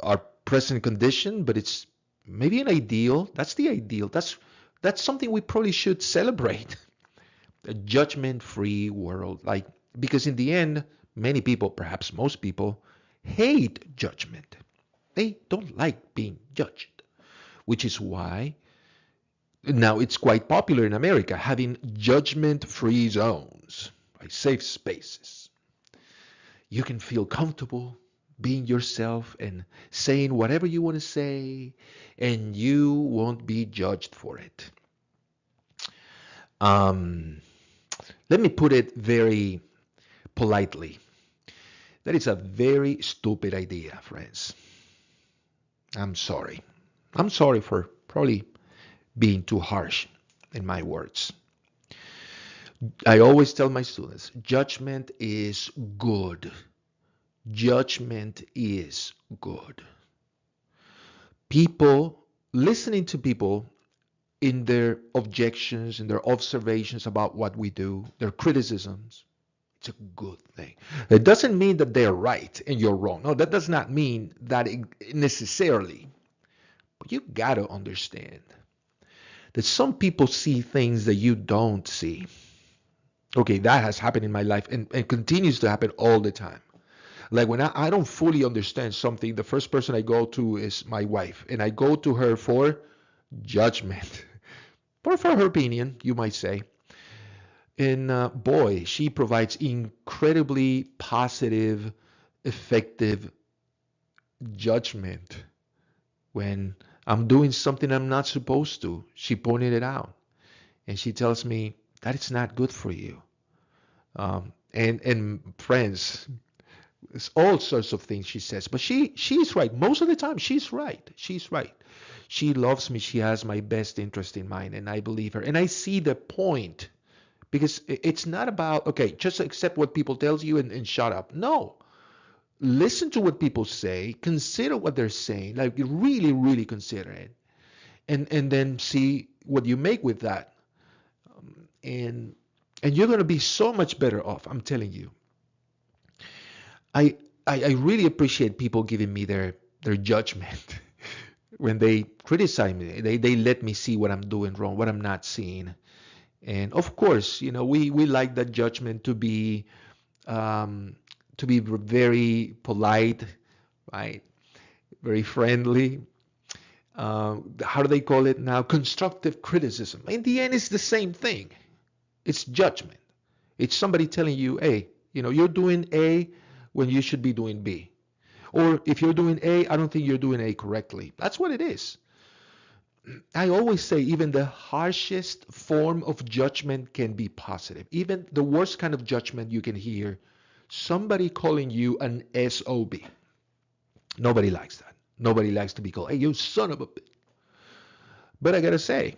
our present condition, but it's maybe an ideal. That's the ideal. That's something we probably should celebrate. A judgment-free world, like, because in the end, many people, perhaps most people, hate judgment. They don't like being judged, which is why now it's quite popular in America having judgment-free zones, like safe spaces. You can feel comfortable being yourself and saying whatever you want to say, and you won't be judged for it. Let me put it very politely. That is a very stupid idea, friends. I'm sorry. I'm sorry for probably being too harsh in my words. I always tell my students, judgment is good. Judgment is good. Listening to people in their objections, in their observations about what we do, their criticisms, it's a good thing. It doesn't mean that they're right and you're wrong. No, that does not mean that necessarily. But you got to understand that some people see things that you don't see. Okay, that has happened in my life and continues to happen all the time. Like when I don't fully understand something, the first person I go to is my wife. And I go to her for judgment. Or for her opinion, you might say. And boy, she provides incredibly positive, effective judgment. When I'm doing something I'm not supposed to, she pointed it out. And she tells me that it's not good for you. And friends, it's all sorts of things she says. But she's right. Most of the time, she's right. She's right. She loves me. She has my best interest in mind. And I believe her. And I see the point. Because it's not about, okay, just accept what people tell you and shut up. No. Listen to what people say. Consider what they're saying. Like, really, really consider it. And then see what you make with that. And you're going to be so much better off, I'm telling you. I really appreciate people giving me their judgment. When they criticize me, they let me see what I'm doing wrong, what I'm not seeing. And of course, we like that judgment to be um, to be very polite, right? Very friendly. How do they call it now? Constructive criticism. In the end, it's the same thing. It's judgment. It's somebody telling you, hey, you're doing A when you should be doing B. Or if you're doing A, I don't think you're doing A correctly. That's what it is. I always say even the harshest form of judgment can be positive. Even the worst kind of judgment you can hear, somebody calling you an SOB. Nobody likes that. Nobody likes to be called, hey, you son of a bitch. But I gotta say,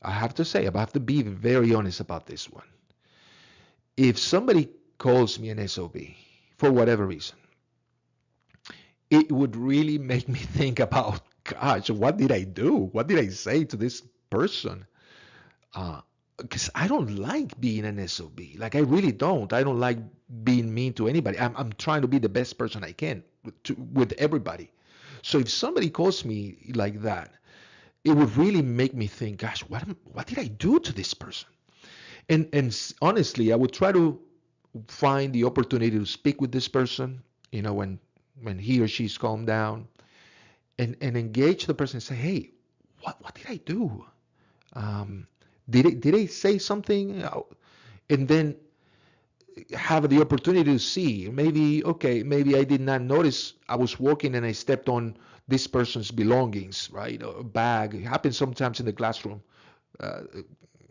I have to be very honest about this one. If somebody calls me an SOB for whatever reason, it would really make me think about, gosh, what did I do? What did I say to this person? Because I don't like being an SOB. Like, I really don't. I don't like being mean to anybody. I'm trying to be the best person I can with everybody. So if somebody calls me like that, it would really make me think, gosh, what did I do to this person? And honestly, I would try to find the opportunity to speak with this person, when he or she's calmed down, and engage the person and say, hey, what did I do? Um, did I say something? And then have the opportunity to see, maybe, okay, maybe I did not notice I was walking and I stepped on this person's belongings, right? A bag. It happens sometimes in the classroom. Uh,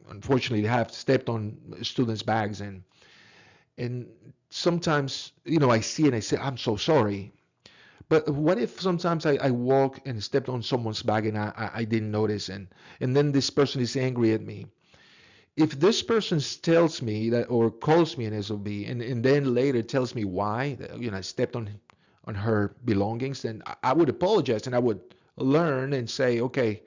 Unfortunately, they have stepped on students' bags, and sometimes, I see and I say, I'm so sorry. But what if sometimes I walk and stepped on someone's bag and I didn't notice, and then this person is angry at me? If this person tells me that, or calls me an SOB, and then later tells me why, I stepped on her belongings, then I would apologize and I would learn and say, okay,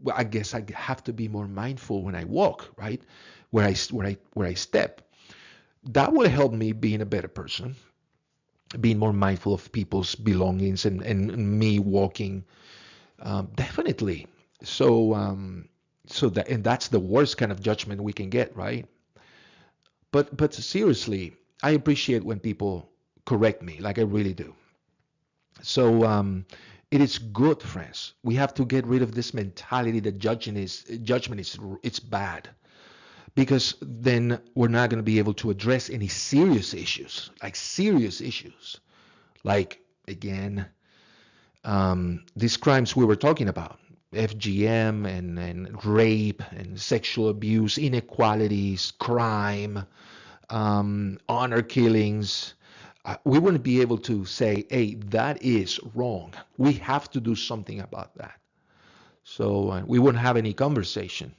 well, I guess I have to be more mindful when I walk, right? Where I step. That will help me being a better person, being more mindful of people's belongings and me walking. Definitely. So that's the worst kind of judgment we can get, right? But seriously, I appreciate when people correct me, like I really do. So it is good, friends. We have to get rid of this mentality that judgment is it's bad, because then we're not going to be able to address any serious issues, like, again, these crimes we were talking about, FGM and rape and sexual abuse, inequalities, crime, honor killings. We wouldn't be able to say, hey, that is wrong. We have to do something about that. So we wouldn't have any conversation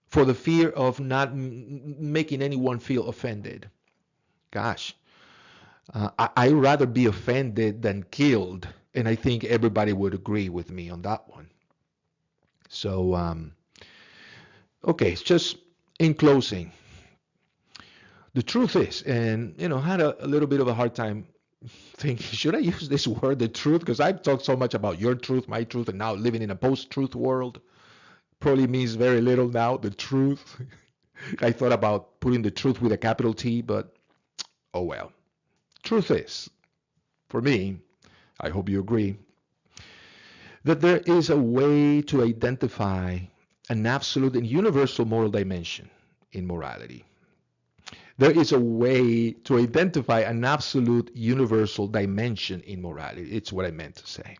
for the fear of not making anyone feel offended. Gosh, I'd rather be offended than killed. And I think everybody would agree with me on that one. So, okay, it's just in closing, the truth is, and I had a little bit of a hard time thinking, should I use this word, the truth? Because I've talked so much about your truth, my truth, and now living in a post-truth world probably means very little now, the truth. I thought about putting the truth with a capital T, but oh well. Truth is, for me, I hope you agree, that there is a way to identify an absolute and universal moral dimension in morality. There is a way to identify an absolute universal dimension in morality. It's what I meant to say.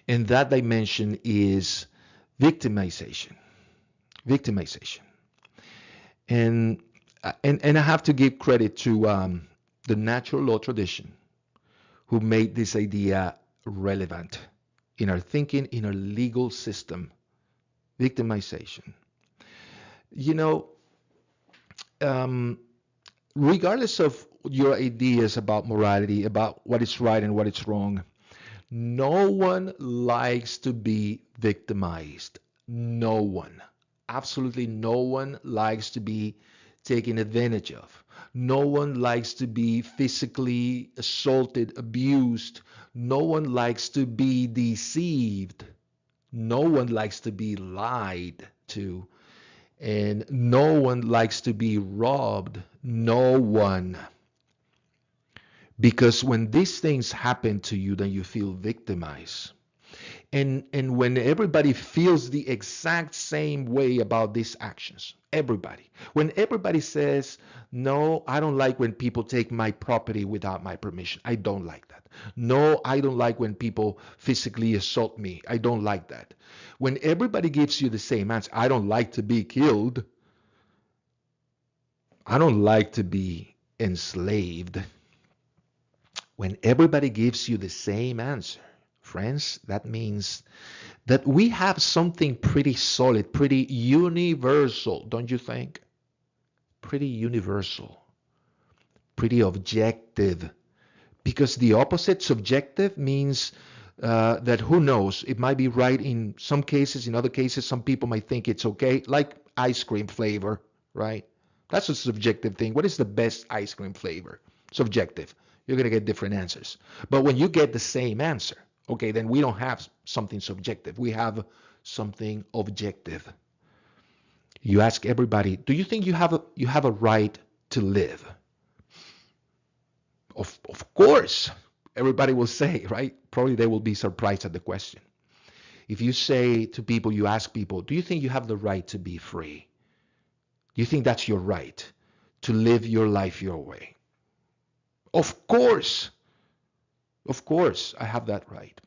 And that dimension is victimization. Victimization. And I have to give credit to the natural law tradition, who made this idea relevant in our thinking, in our legal system. Victimization. You know, um, regardless of your ideas about morality, about what is right and what is wrong, no one likes to be victimized. No one. Absolutely no one likes to be taken advantage of. No one likes to be physically assaulted, abused. No one likes to be deceived. No one likes to be lied to. And no one likes to be robbed. No one. Because when these things happen to you, then you feel victimized. And when everybody feels the exact same way about these actions, everybody, when everybody says, no, I don't like when people take my property without my permission, I don't like that. No, I don't like when people physically assault me, I don't like that. When everybody gives you the same answer, I don't like to be killed, I don't like to be enslaved. When everybody gives you the same answer, friends, that means that we have something pretty solid, pretty universal, don't you think? Pretty universal, pretty objective. Because the opposite, subjective, means that who knows, it might be right in some cases, in other cases, some people might think it's okay, like ice cream flavor, right? That's a subjective thing. What is the best ice cream flavor? Subjective. You're going to get different answers. But when you get the same answer, okay, then we don't have something subjective. We have something objective. You ask everybody, do you think you have a right to live? Of course, everybody will say, right? Probably they will be surprised at the question. If you say to people, you ask people, do you think you have the right to be free? Do you think that's your right to live your life your way? Of course. Of course, I have that right.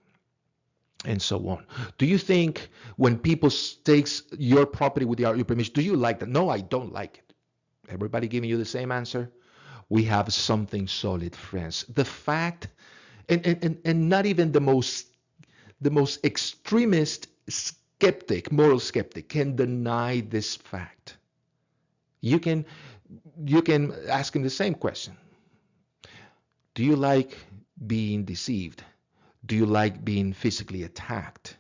And so on. Do you think when people takes your property without your permission, do you like that? No, I don't like it. Everybody giving you the same answer? We have something solid, friends. The fact, and not even the most extremist skeptic, moral skeptic, can deny this fact. You can ask him the same question. Do you like being deceived? Do you like being physically attacked?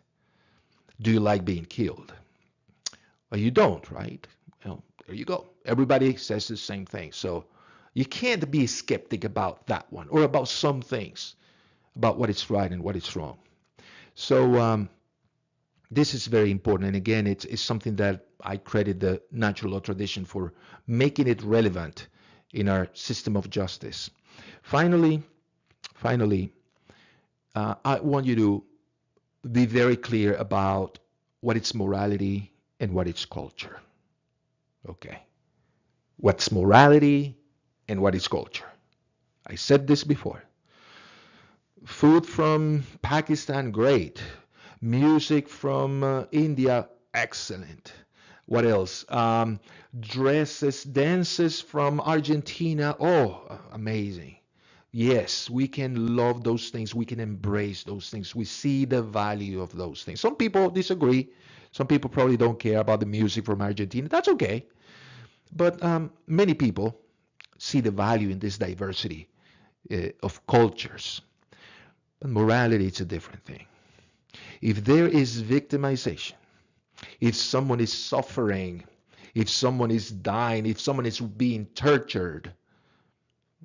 Do you like being killed? Well, you don't, right? Well, there you go. Everybody says the same thing. So you can't be a skeptic about that one or about some things, about what is right and what is wrong. So this is very important. And again, it's something that I credit the natural law tradition for making it relevant in our system of justice. Finally, I want you to be very clear about what is morality and what is culture. Okay. What's morality and what is culture? I said this before. Food from Pakistan, great. Music from India, excellent. What else? Dresses, dances from Argentina, oh, amazing. Yes, we can love those things. We can embrace those things. We see the value of those things. Some people disagree. Some people probably don't care about the music from Argentina. That's okay. But many people see the value in this diversity of cultures. But morality is a different thing. If there is victimization, if someone is suffering, if someone is dying, if someone is being tortured,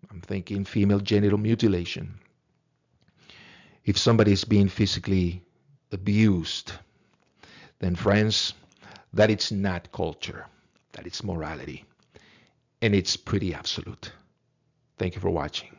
I'm thinking female genital mutilation, if somebody is being physically abused, then friends, that it's not culture, that it's morality. And it's pretty absolute. Thank you for watching.